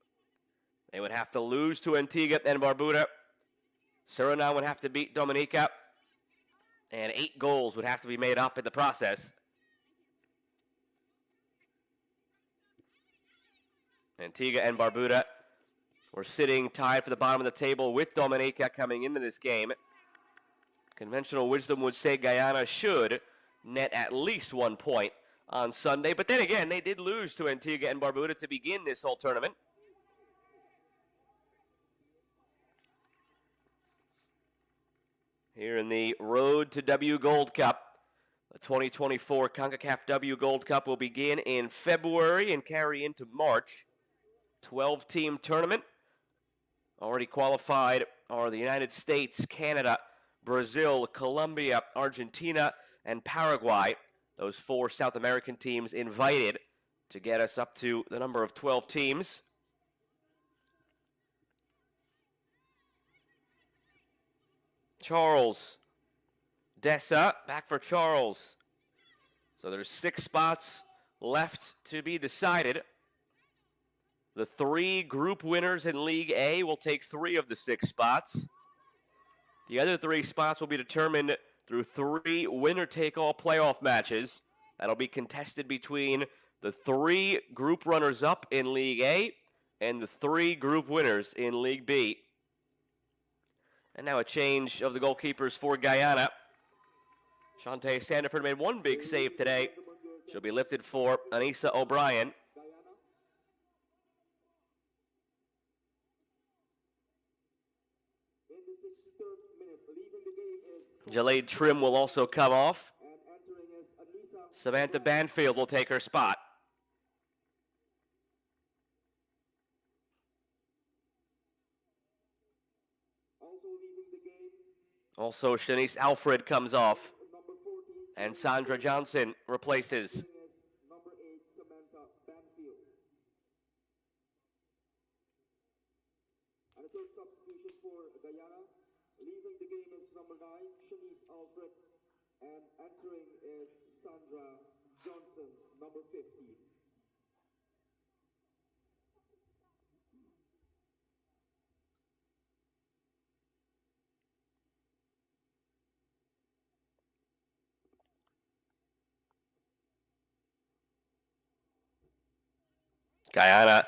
A: They would have to lose to Antigua and Barbuda. Suriname would have to beat Dominica. And 8 goals would have to be made up in the process. Antigua and Barbuda were sitting tied for the bottom of the table with Dominica coming into this game. Conventional wisdom would say Guyana should net at least 1 point on Sunday. But then again, they did lose to Antigua and Barbuda to begin this whole tournament. Here in the Road to W Gold Cup, the 2024 Concacaf W Gold Cup will begin in February and carry into March. 12-team tournament. Already qualified are the United States, Canada, Brazil, Colombia, Argentina, and Paraguay. Those 4 South American teams invited to get us up to the number of 12 teams. Charles. Dessa back for Charles. So there's 6 spots left to be decided. The 3 group winners in League A will take 3 of the 6 spots. The other 3 spots will be determined through 3 winner-take-all playoff matches. That'll be contested between the 3 group runners-up in League A and the 3 group winners in League B. And now a change of the goalkeepers for Guyana. Shantae Sandiford made 1 big save today. She'll be lifted for Anissa O'Brien. Jalaid Trim will also come off. Samantha Banfield will take her spot. Also, Shanice Alfred comes off. And Sandra Johnson replaces.
B: Number 8, Samantha Banfield. And the third substitution for Guyana, leaving the game is number 9, Shanice Alfred, and entering is Sandra Johnson, number 15.
A: Guyana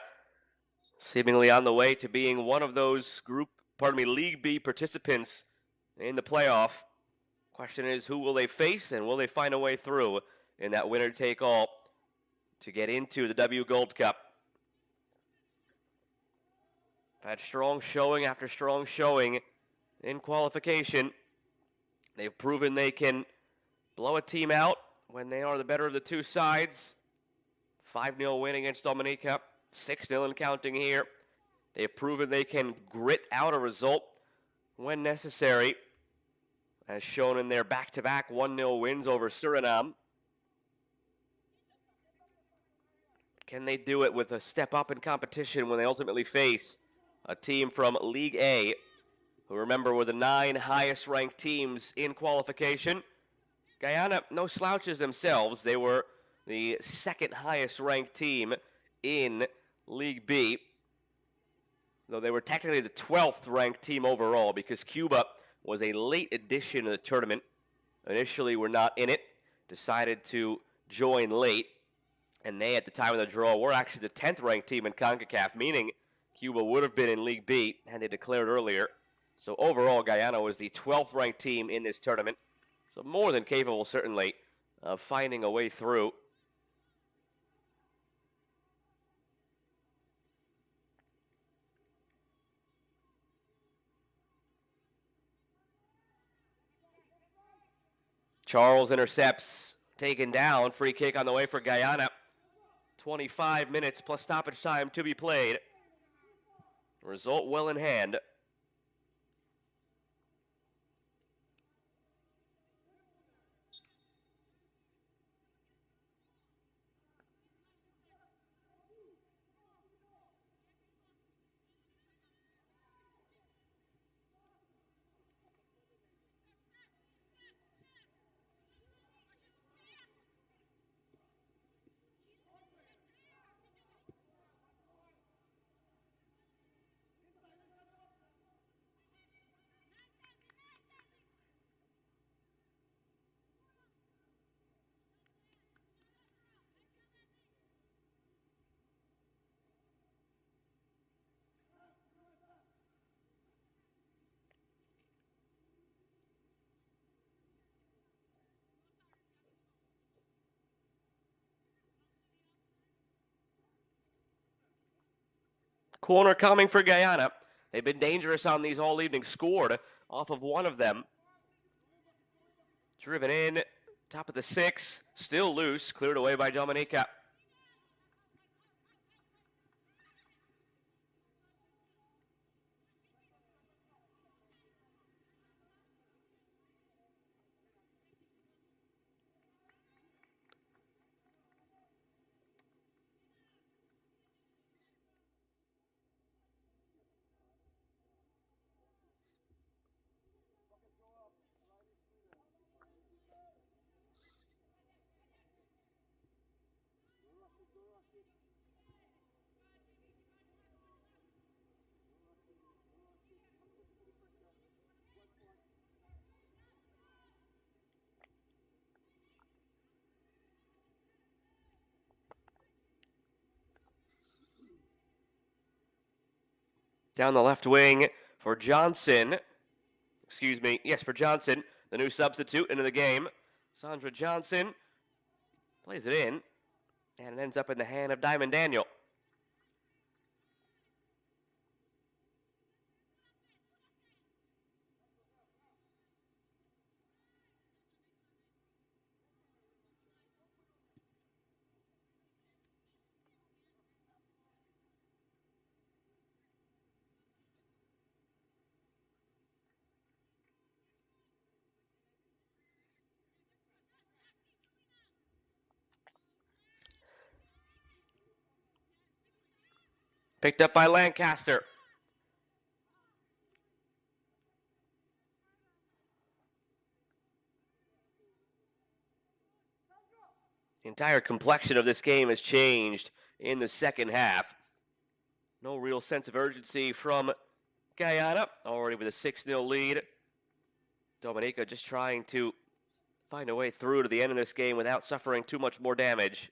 A: seemingly on the way to being one of those League B participants in the playoff. Question is, who will they face and will they find a way through in that winner-take-all to get into the W Gold Cup? Had strong showing after strong showing in qualification. They've proven they can blow a team out when they are the better of the 2 sides. 5-0 win against Dominica 6-0 and counting here. They've proven they can grit out a result when necessary, as shown in their back-to-back 1-0 wins over Suriname. Can they do it with a step up in competition when they ultimately face a team from League A, who, remember, were the 9 highest-ranked teams in qualification? Guyana, no slouches themselves. They were the 2nd highest-ranked team in League B, though they were technically the 12th ranked team overall, because Cuba was a late addition to the tournament. Initially were not in it, decided to join late, and they, at the time of the draw, were actually the 10th ranked team in Concacaf, meaning Cuba would have been in League B had they declared earlier. So overall, Guyana was the 12th ranked team in this tournament, so more than capable, certainly, of finding a way through. Charles intercepts, taken down. Free kick on the way for Guyana. 25 minutes plus stoppage time to be played. Result well in hand. Corner coming for Guyana. They've been dangerous on these all evening. Scored off of one of them. Driven in, top of the 6, still loose, cleared away by Dominica. Down the left wing for Johnson. For Johnson, the new substitute into the game. Sandra Johnson plays it in, and it ends up in the hand of Diamond Daniel. Picked up by Lancaster. The entire complexion of this game has changed in the second half. No real sense of urgency from Guyana, already with a 6-0 lead. Dominica just trying to find a way through to the end of this game without suffering too much more damage.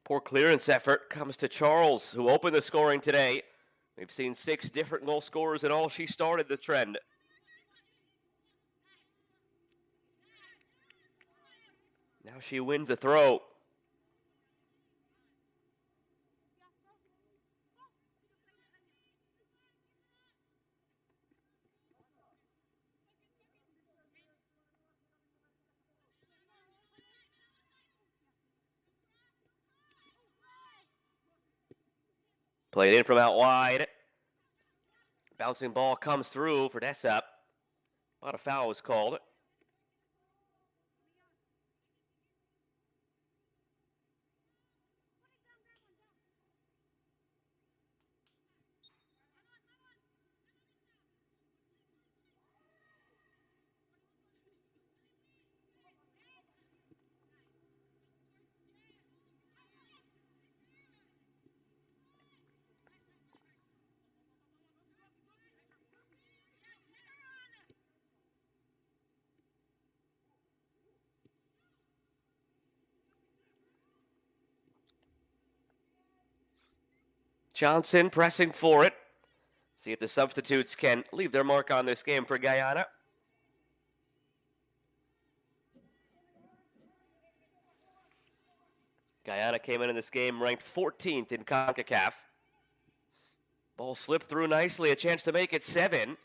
A: Poor clearance effort comes to Charles, who opened the scoring today. We've seen 6 different goal scorers in all. She started the trend. Now she wins the throw. Played in from out wide. Bouncing ball comes through for Essed. But a foul was called. Johnson pressing for it. See if the substitutes can leave their mark on this game for Guyana. Guyana came in this game ranked 14th in Concacaf. Ball slipped through nicely, a chance to make it 7.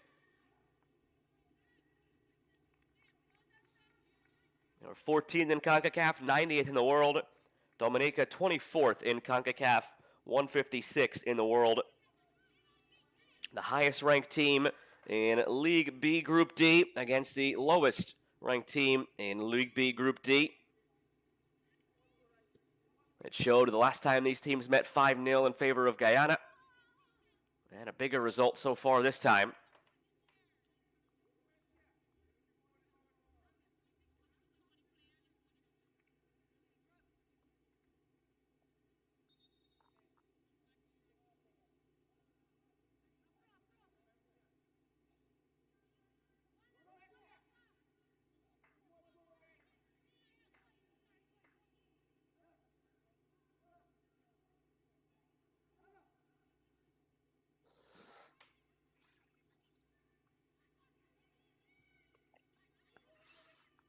A: They were 14th in CONCACAF, 90th in the world. Dominica, 24th in CONCACAF, 156 in the world. The highest ranked team in League B Group D against the lowest ranked team in League B Group D. It showed the last time these teams met 5-0 in favor of Guyana. And a bigger result so far this time.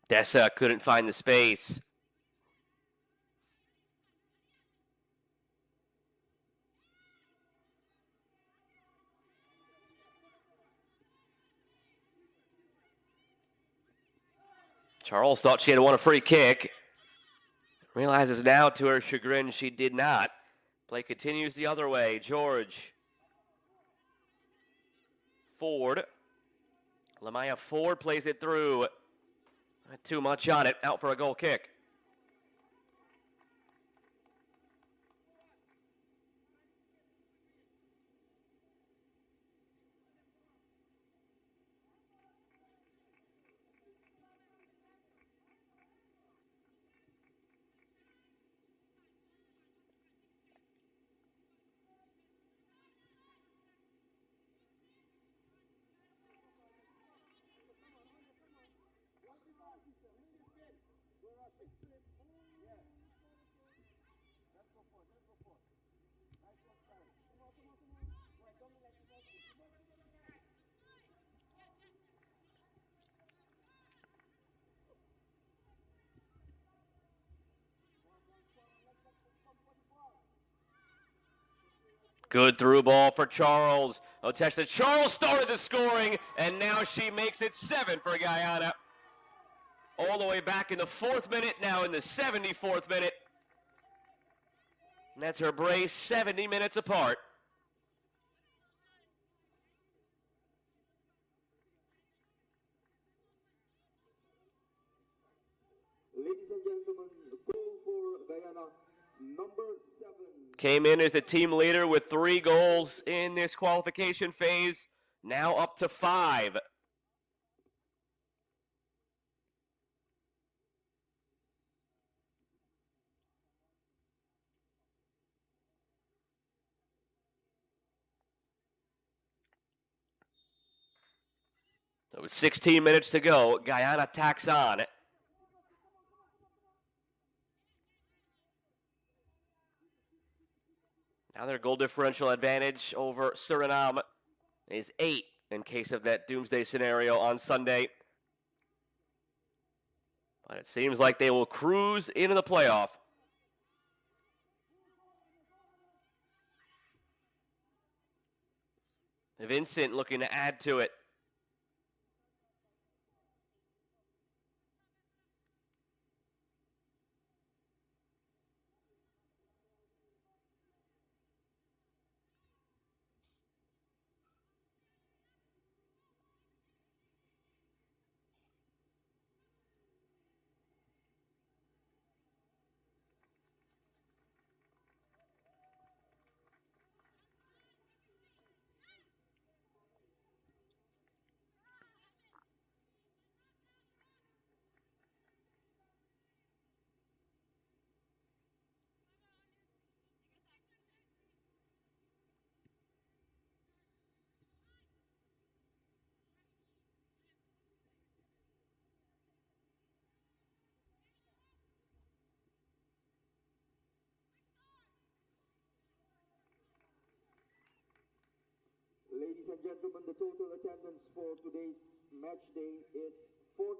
A: Dessa couldn't find the space. Charles thought she had won a free kick. Realizes now to her chagrin she did not. Play continues the other way. George. Ford. Lamaya Ford plays it through. Not too much on it. Out for a goal kick. Good through ball for Charles. Oteshta. Charles started the scoring, and now she makes it 7 for Guyana. All the way back in the 4th minute, now in the 74th minute. And that's her brace, 70 minutes apart.
B: Ladies and gentlemen, goal for Guyana, number 7.
A: Came in as the team leader with 3 goals in this qualification phase. Now up to 5. So 16 minutes to go. Guyana tacks on. Now their goal differential advantage over Suriname is 8 in case of that doomsday scenario on Sunday. But it seems like they will cruise into the playoff. Vincent looking to add to it.
B: and gentlemen, the total attendance for today's match day is 40.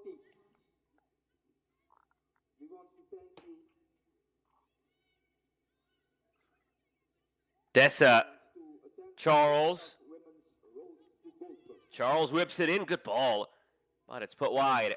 B: We want to thank you.
A: Dessa, Charles. Charles whips it in. Good ball. But it's put wide.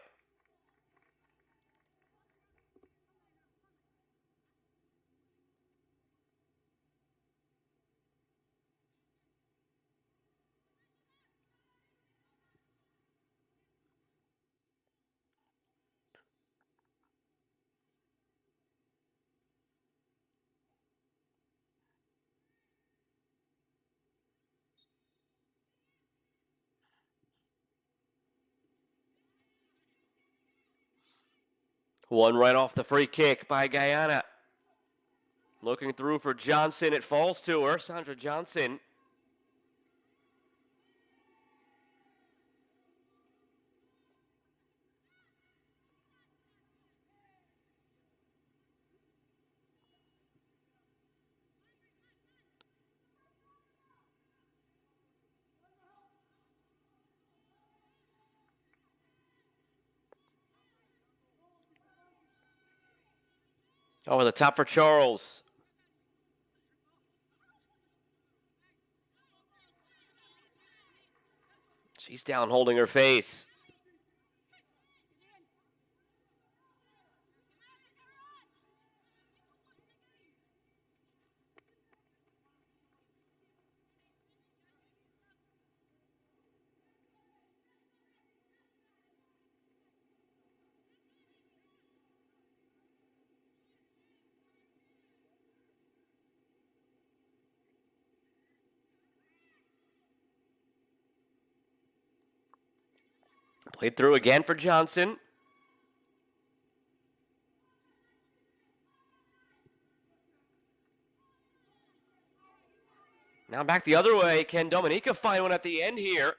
A: One right off the free kick by Guyana. Looking through for Johnson. It falls to her. Sandra Johnson. Over the top for Charles. She's down holding her face. Played through again for Johnson. Now back the other way. Can Dominica find one at the end here?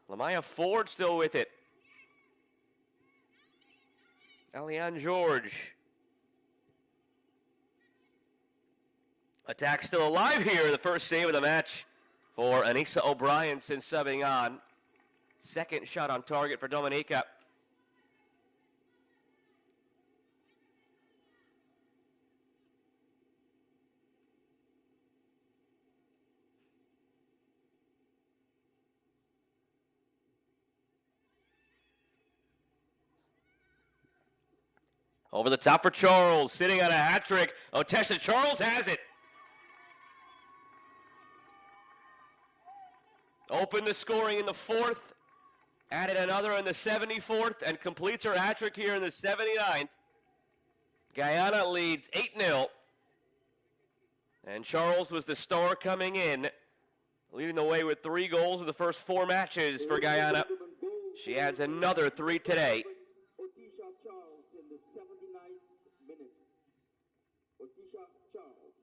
A: Lamaya Ford still with it. Eliane George. Attack still alive here. The first save of the match for Anissa O'Brien since subbing on. Second shot on target for Dominica. Over the top for Charles, sitting on a hat trick. Otesha Charles has it. Opened the scoring in the fourth, added another in the 74th, and completes her hat trick here in the 79th. Guyana leads 8-0. And Charles was the star coming in, leading the way with 3 goals in the first 4 matches for Guyana. She adds another 3 today.
B: Otisha Charles in the 79th minute. Otisha Charles.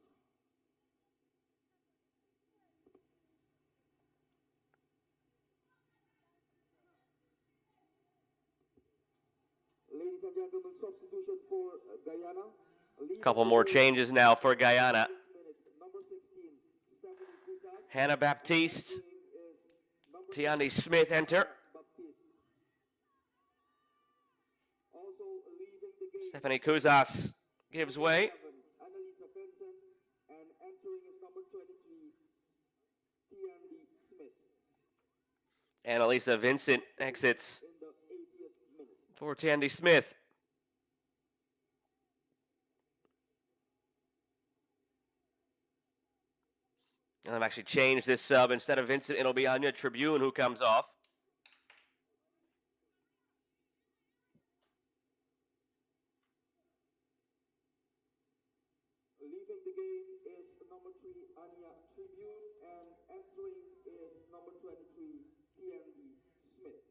B: Ladies and gentlemen, substitution for Guyana.
A: Couple more changes now for Guyana.
B: Number 16, Stephanie Cousas.
A: Hannah Baptiste, Tiandi Smith enter.
B: Also leaving the game.
A: Stephanie Cousas gives way.
B: Annalisa Vincent, and entering is number 23, Tiandi Smith.
A: Annalisa Vincent exits
B: In the 80th minute.
A: for Tiandi Smith. And I've actually changed this sub. Instead of Vincent, it'll be Anya Tribune who comes off.
B: Leaving the game is number 3, Anya Tribune, and entering is number 23, Tiandi Smith.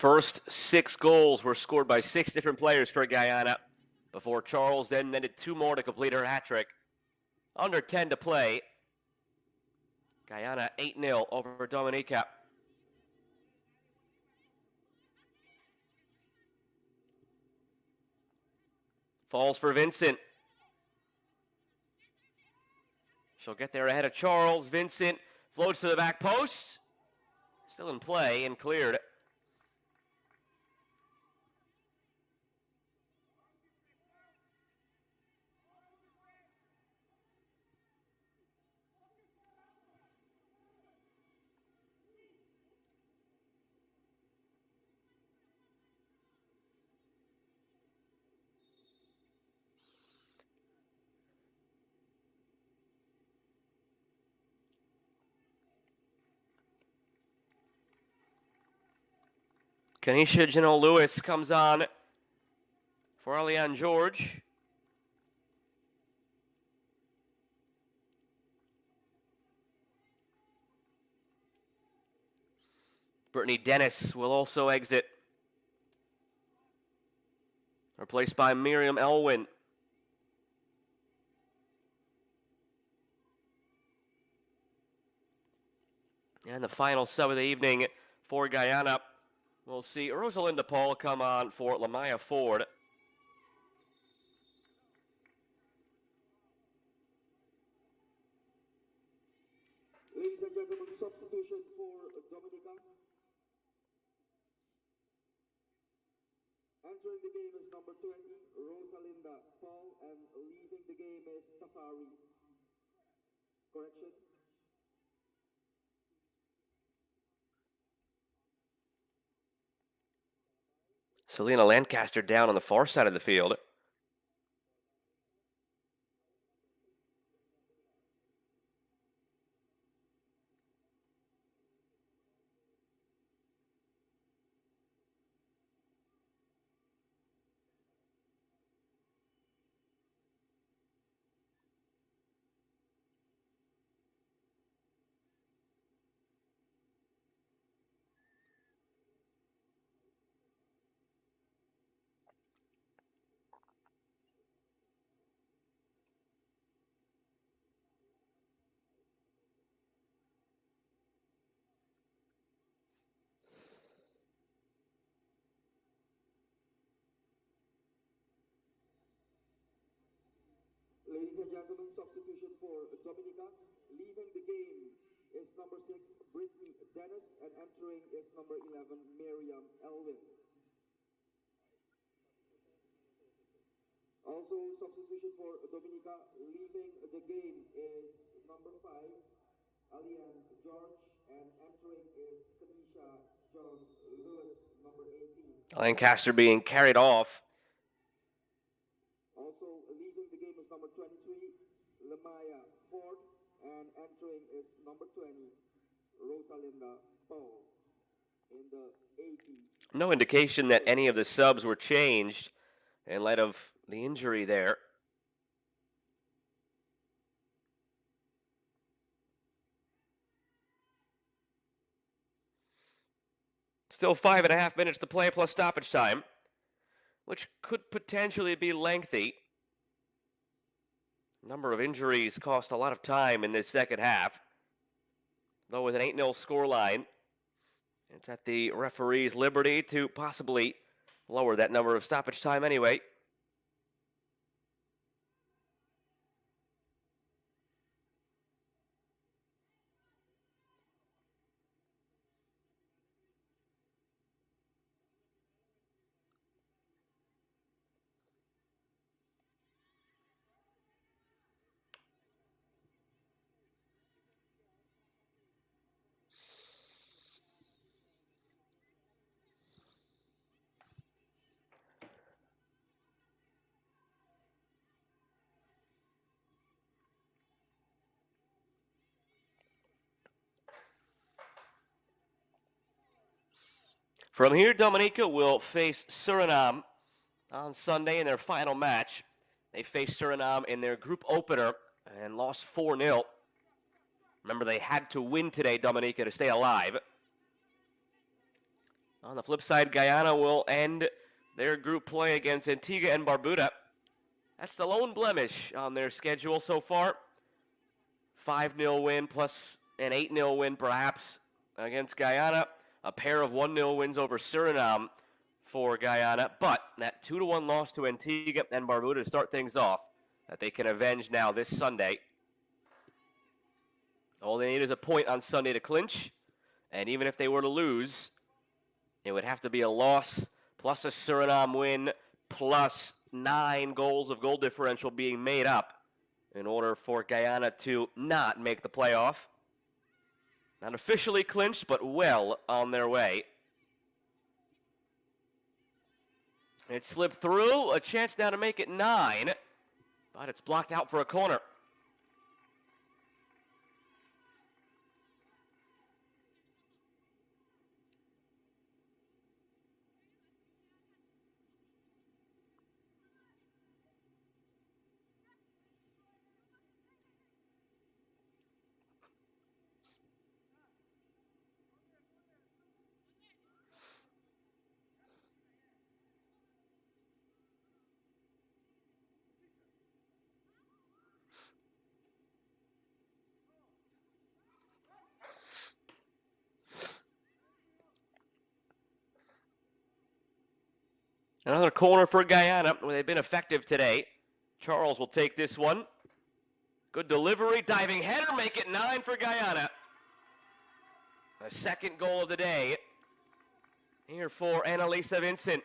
A: first 6 goals were scored by 6 different players for Guyana before Charles then netted 2 more to complete her hat trick. Under 10 to play. Guyana 8-0 over Dominica. Falls for Vincent. She'll get there ahead of Charles. Vincent floats to the back post. Still in play and cleared. Kanisha Janelle-Lewis comes on for Aliane George. Brittany Dennis will also exit, replaced by Miriam Elwin. And the final sub of the evening for Guyana, we'll see Rosalinda Paul come on for Lamaya Ford.
B: Ladies and gentlemen, substitution for Dominica. Entering the game is number 20, Rosalinda Paul, and leaving the game is Tafari. Correction.
A: Selena Lancaster down on the far side of the field.
B: Ladies and gentlemen, substitution for Dominica. Leaving the game is number 6, Brittany Dennis, and entering is number 11, Miriam Elwin. Also, substitution for Dominica. Leaving the game is number 5, Aliane George, and entering is Kanisha John Lewis, number 18.
A: Lancaster being carried off.
B: Also leaving the game is number 23, Lamaya Ford, and entering is number 20, Rosalinda Paul in the 80.
A: No indication that any of the subs were changed in light of the injury there. Still 5.5 minutes to play plus stoppage time, which could potentially be lengthy. Number of injuries cost a lot of time in this second half. Though with an 8-0 scoreline, it's at the referee's liberty to possibly lower that number of stoppage time anyway. From here, Dominica will face Suriname on Sunday in their final match. They faced Suriname in their group opener and lost 4-0. Remember, they had to win today, Dominica, to stay alive. On the flip side, Guyana will end their group play against Antigua and Barbuda. That's the lone blemish on their schedule so far. 5-0 win plus an 8-0 win perhaps against Guyana. A pair of 1-0 wins over Suriname for Guyana. But that 2-1 loss to Antigua and Barbuda to start things off that they can avenge now this Sunday. All they need is a point on Sunday to clinch. And even if they were to lose, it would have to be a loss plus a Suriname win plus 9 goals of goal differential being made up in order for Guyana to not make the playoff. Not officially clinched, but well on their way. It slipped through, a chance now to make it 9, but it's blocked out for a corner. Another corner for Guyana, where they've been effective today. Charles will take this one. Good delivery, diving header, make it 9 for Guyana. The second goal of the day here for Annalisa Vincent.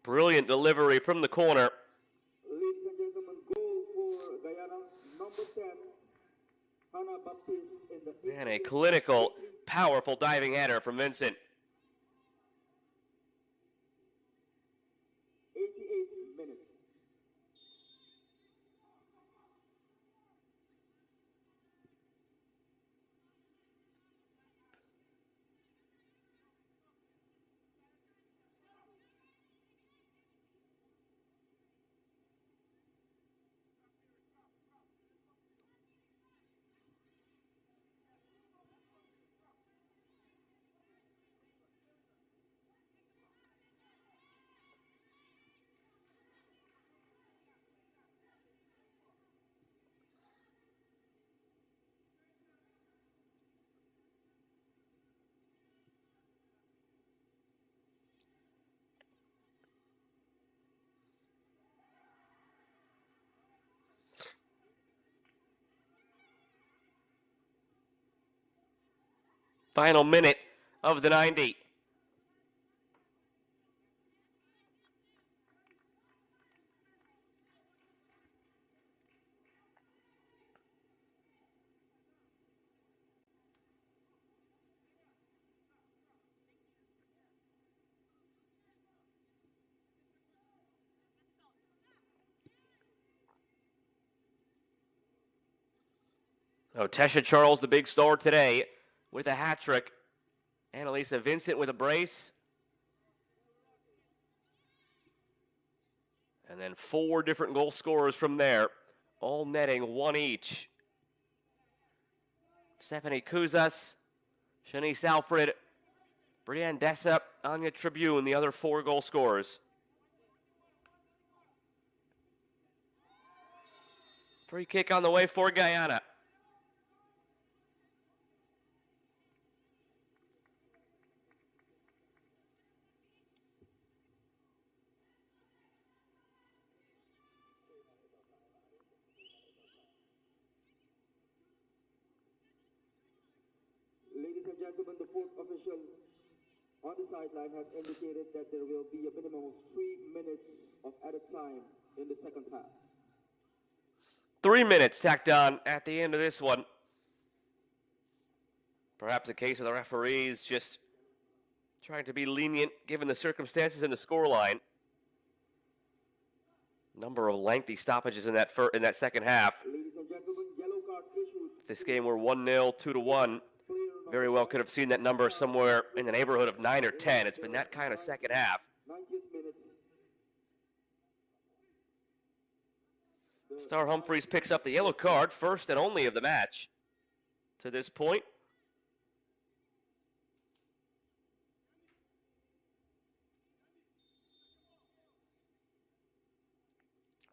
A: Brilliant delivery from the corner.
B: Ladies and gentlemen, goal for Guyana, number 10, Hannah Baptiste in the
A: And a clinical, powerful diving header from Vincent.
B: 88 minutes.
A: Final minute of the 90. Oh, Tesha Charles, the big star today, with a hat trick. Annalisa Vincent with a brace. And then 4 different goal scorers from there, all netting 1 each. Stephanie Kuzas, Shanice Alfred, Brianne Dessa, Anya Tribune, the other 4 goal scorers. Free kick on the way for Guyana.
B: Ladies and gentlemen, the fourth official on the sideline has indicated that there will be a minimum of 3 minutes of added time in the second half.
A: 3 minutes tacked on at the end of this one. Perhaps a case of the referees just trying to be lenient given the circumstances and the scoreline. Number of lengthy stoppages in that second half.
B: Ladies and gentlemen, yellow card issued.
A: If this game were 1-0, 2-1, very well could have seen that number somewhere in the neighborhood of 9 or 10. It's been that kind of second half.
B: 90th minute,
A: Star Humphreys picks up the yellow card, first and only of the match to this point.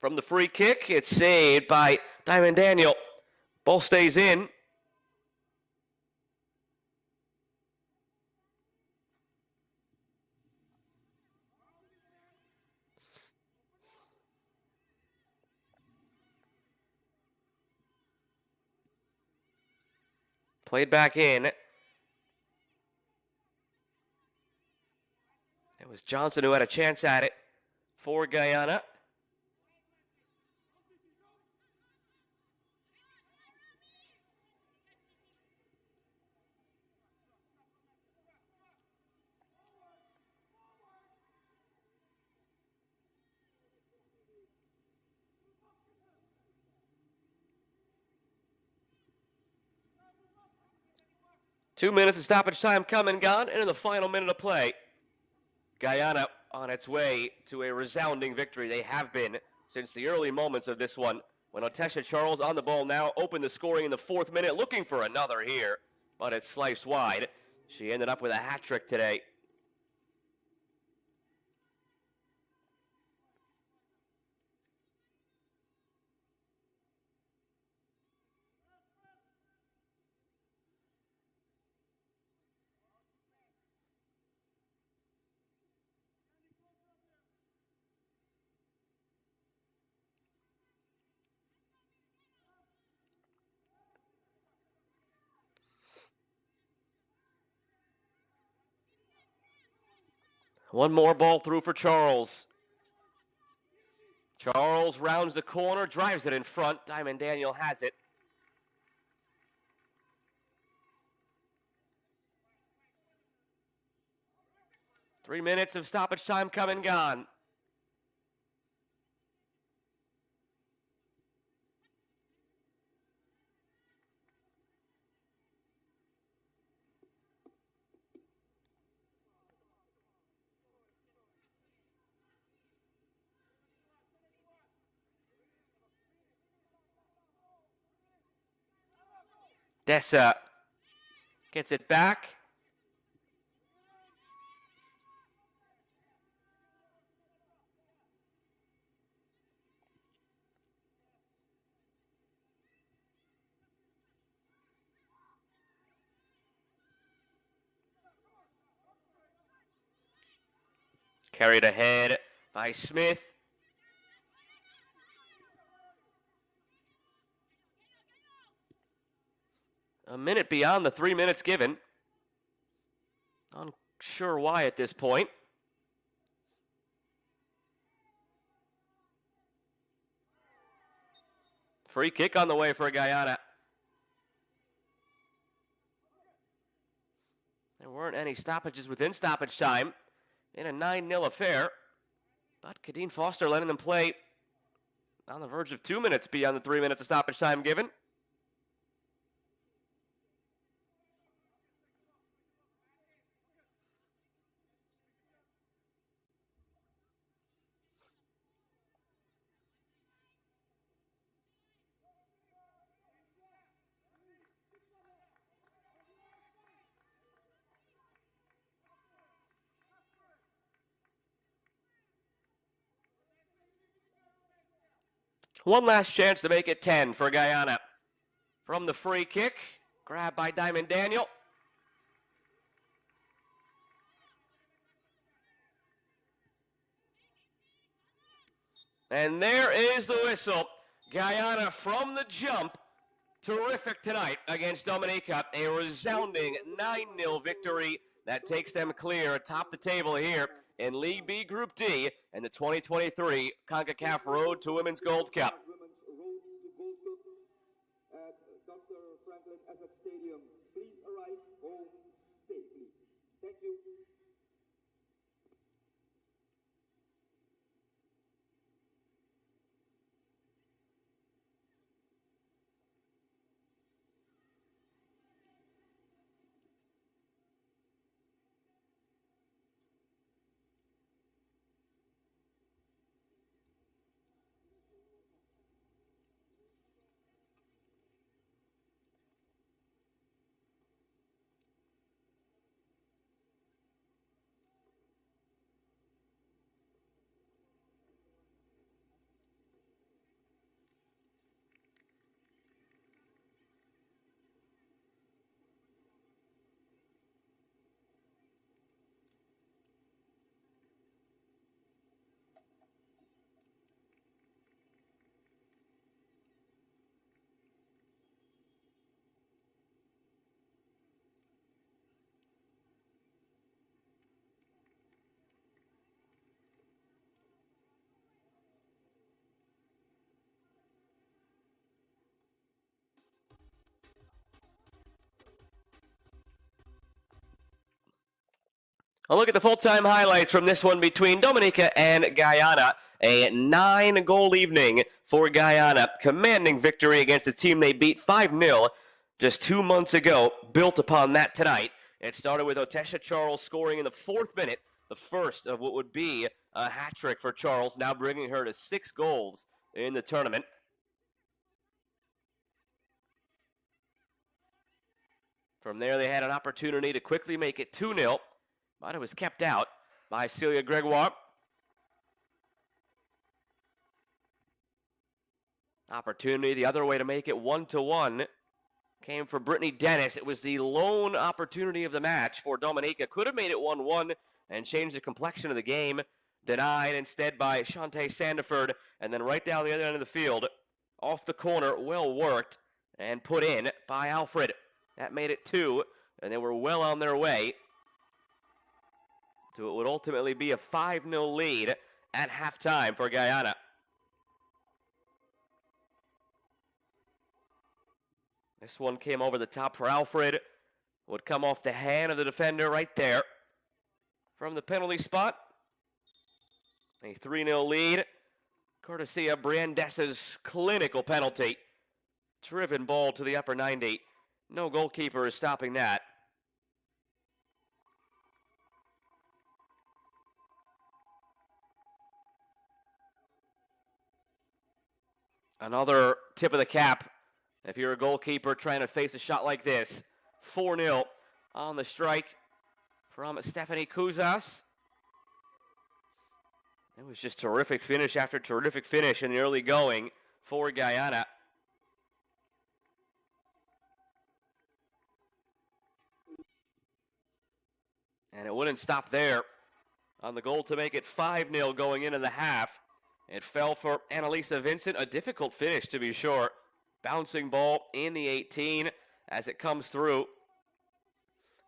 A: From the free kick, it's saved by Diamond Daniel. Ball stays in. Played back in. It was Johnson who had a chance at it for Guyana. Two minutes of stoppage time come and gone, and in the final minute of play, Guyana on its way to a resounding victory. They have been since the early moments of this one. When Otesha Charles on the ball now opened the scoring in the 4th minute, looking for another here, but it's sliced wide. She ended up with a hat trick today. One more ball through for Charles. Charles rounds the corner, drives it in front. Diamond Daniel has it. Three minutes of stoppage time come and gone. Dessa gets it back. Carried ahead by Smith. A minute beyond the 3 minutes given. Unsure why at this point. Free kick on the way for Guyana. There weren't any stoppages within stoppage time in a 9-0 affair. But Kadeen Foster letting them play on the verge of 2 minutes beyond the 3 minutes of stoppage time given. One last chance to make it 10 for Guyana. From the free kick, grabbed by Diamond Daniel. And there is the whistle. Guyana from the jump. Terrific tonight against Dominica. A resounding 9-0 victory that takes them clear atop the table here in League B Group D and the 2023 Concacaf Road to Women's Gold Cup.
B: Women's Road to Gold Cup at Dr. Franklin Essed Stadium. Please arrive home safely. Thank you.
A: A look at the full-time highlights from this one between Dominica and Guyana. A 9-goal evening for Guyana, commanding victory against a team they beat 5-0 just 2 months ago, built upon that tonight. It started with Otesha Charles scoring in the 4th minute, the first of what would be a hat trick for Charles, now bringing her to 6 goals in the tournament. From there, they had an opportunity to quickly make it 2-0, but it was kept out by Celia Gregoire. Opportunity the other way to make it 1-1 came for Brittany Dennis. It was the lone opportunity of the match for Dominica. Could have made it 1-1 and changed the complexion of the game. Denied instead by Shantae Sandiford, and then right down the other end of the field, off the corner, well worked, and put in by Alfred. That made it 2, and they were well on their way to what would ultimately be a 5-0 lead at halftime for Guyana. This one came over the top for Alfred. Would come off the hand of the defender right there from the penalty spot. A 3-0 lead, courtesy of Briandessa's clinical penalty. Driven ball to the upper 90. No goalkeeper is stopping that. Another tip of the cap if you're a goalkeeper trying to face a shot like this. 4-0 on the strike from Stephanie Kuzas. It was just terrific finish after terrific finish in the early going for Guyana. And it wouldn't stop there on the goal to make it 5-0 going into the half. It fell for Annalisa Vincent, a difficult finish to be sure. Bouncing ball in the 18 as it comes through.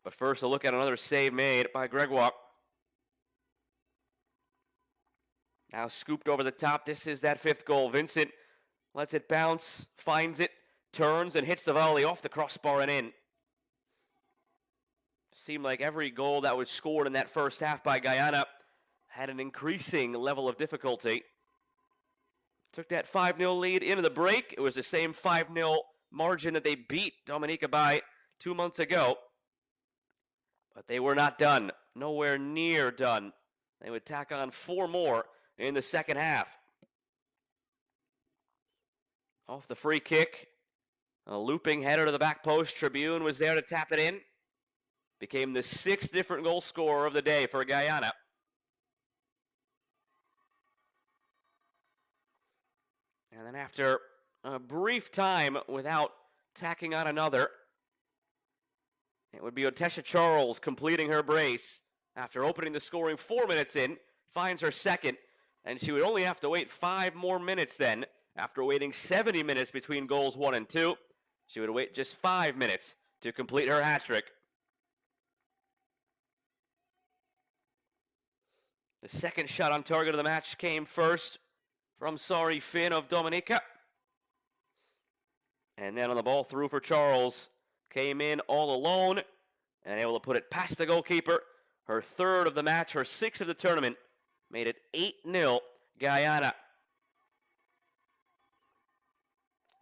A: But first a look at another save made by Gregoire. Now scooped over the top. This is that 5th goal. Vincent lets it bounce, finds it, turns, and hits the volley off the crossbar and in. Seemed like every goal that was scored in that first half by Guyana had an increasing level of difficulty. Took that 5-0 lead into the break. It was the same 5-0 margin that they beat Dominica by 2 months ago. But they were not done. Nowhere near done. They would tack on 4 more in the second half. Off the free kick, a looping header to the back post. Tribune was there to tap it in. Became the 6th different goal scorer of the day for Guyana. And then after a brief time without tacking on another, it would be Otesha Charles completing her brace after opening the scoring 4 minutes in, finds her second, and she would only have to wait 5 more minutes then. After waiting 70 minutes between goals 1 and 2, she would wait just 5 minutes to complete her hat trick. The second shot on target of the match came first from Sari Finn of Dominica. And then on the ball through for Charles, came in all alone and able to put it past the goalkeeper. Her 3rd of the match, her 6th of the tournament, made it 8-0 Guyana.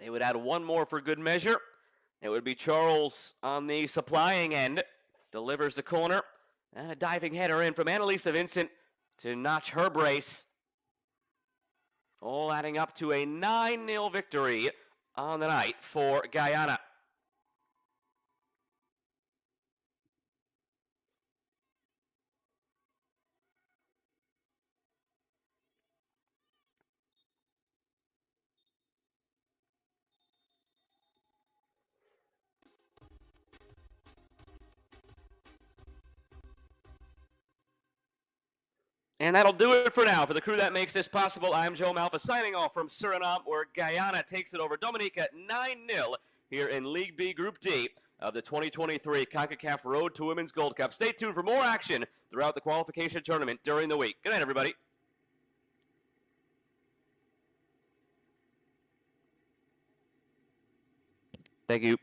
A: They would add 1 more for good measure. It would be Charles on the supplying end. Delivers the corner. And a diving header in from Annalisa Vincent to notch her brace. All adding up to a 9-0 victory on the night for Guyana. And that'll do it for now. For the crew that makes this possible, I'm Joe Malfa signing off from Suriname, where Guyana takes it over Dominica 9-0 here in League B Group D of the 2023 Concacaf Road to Women's Gold Cup. Stay tuned for more action throughout the qualification tournament during the week. Good night, everybody. Thank you.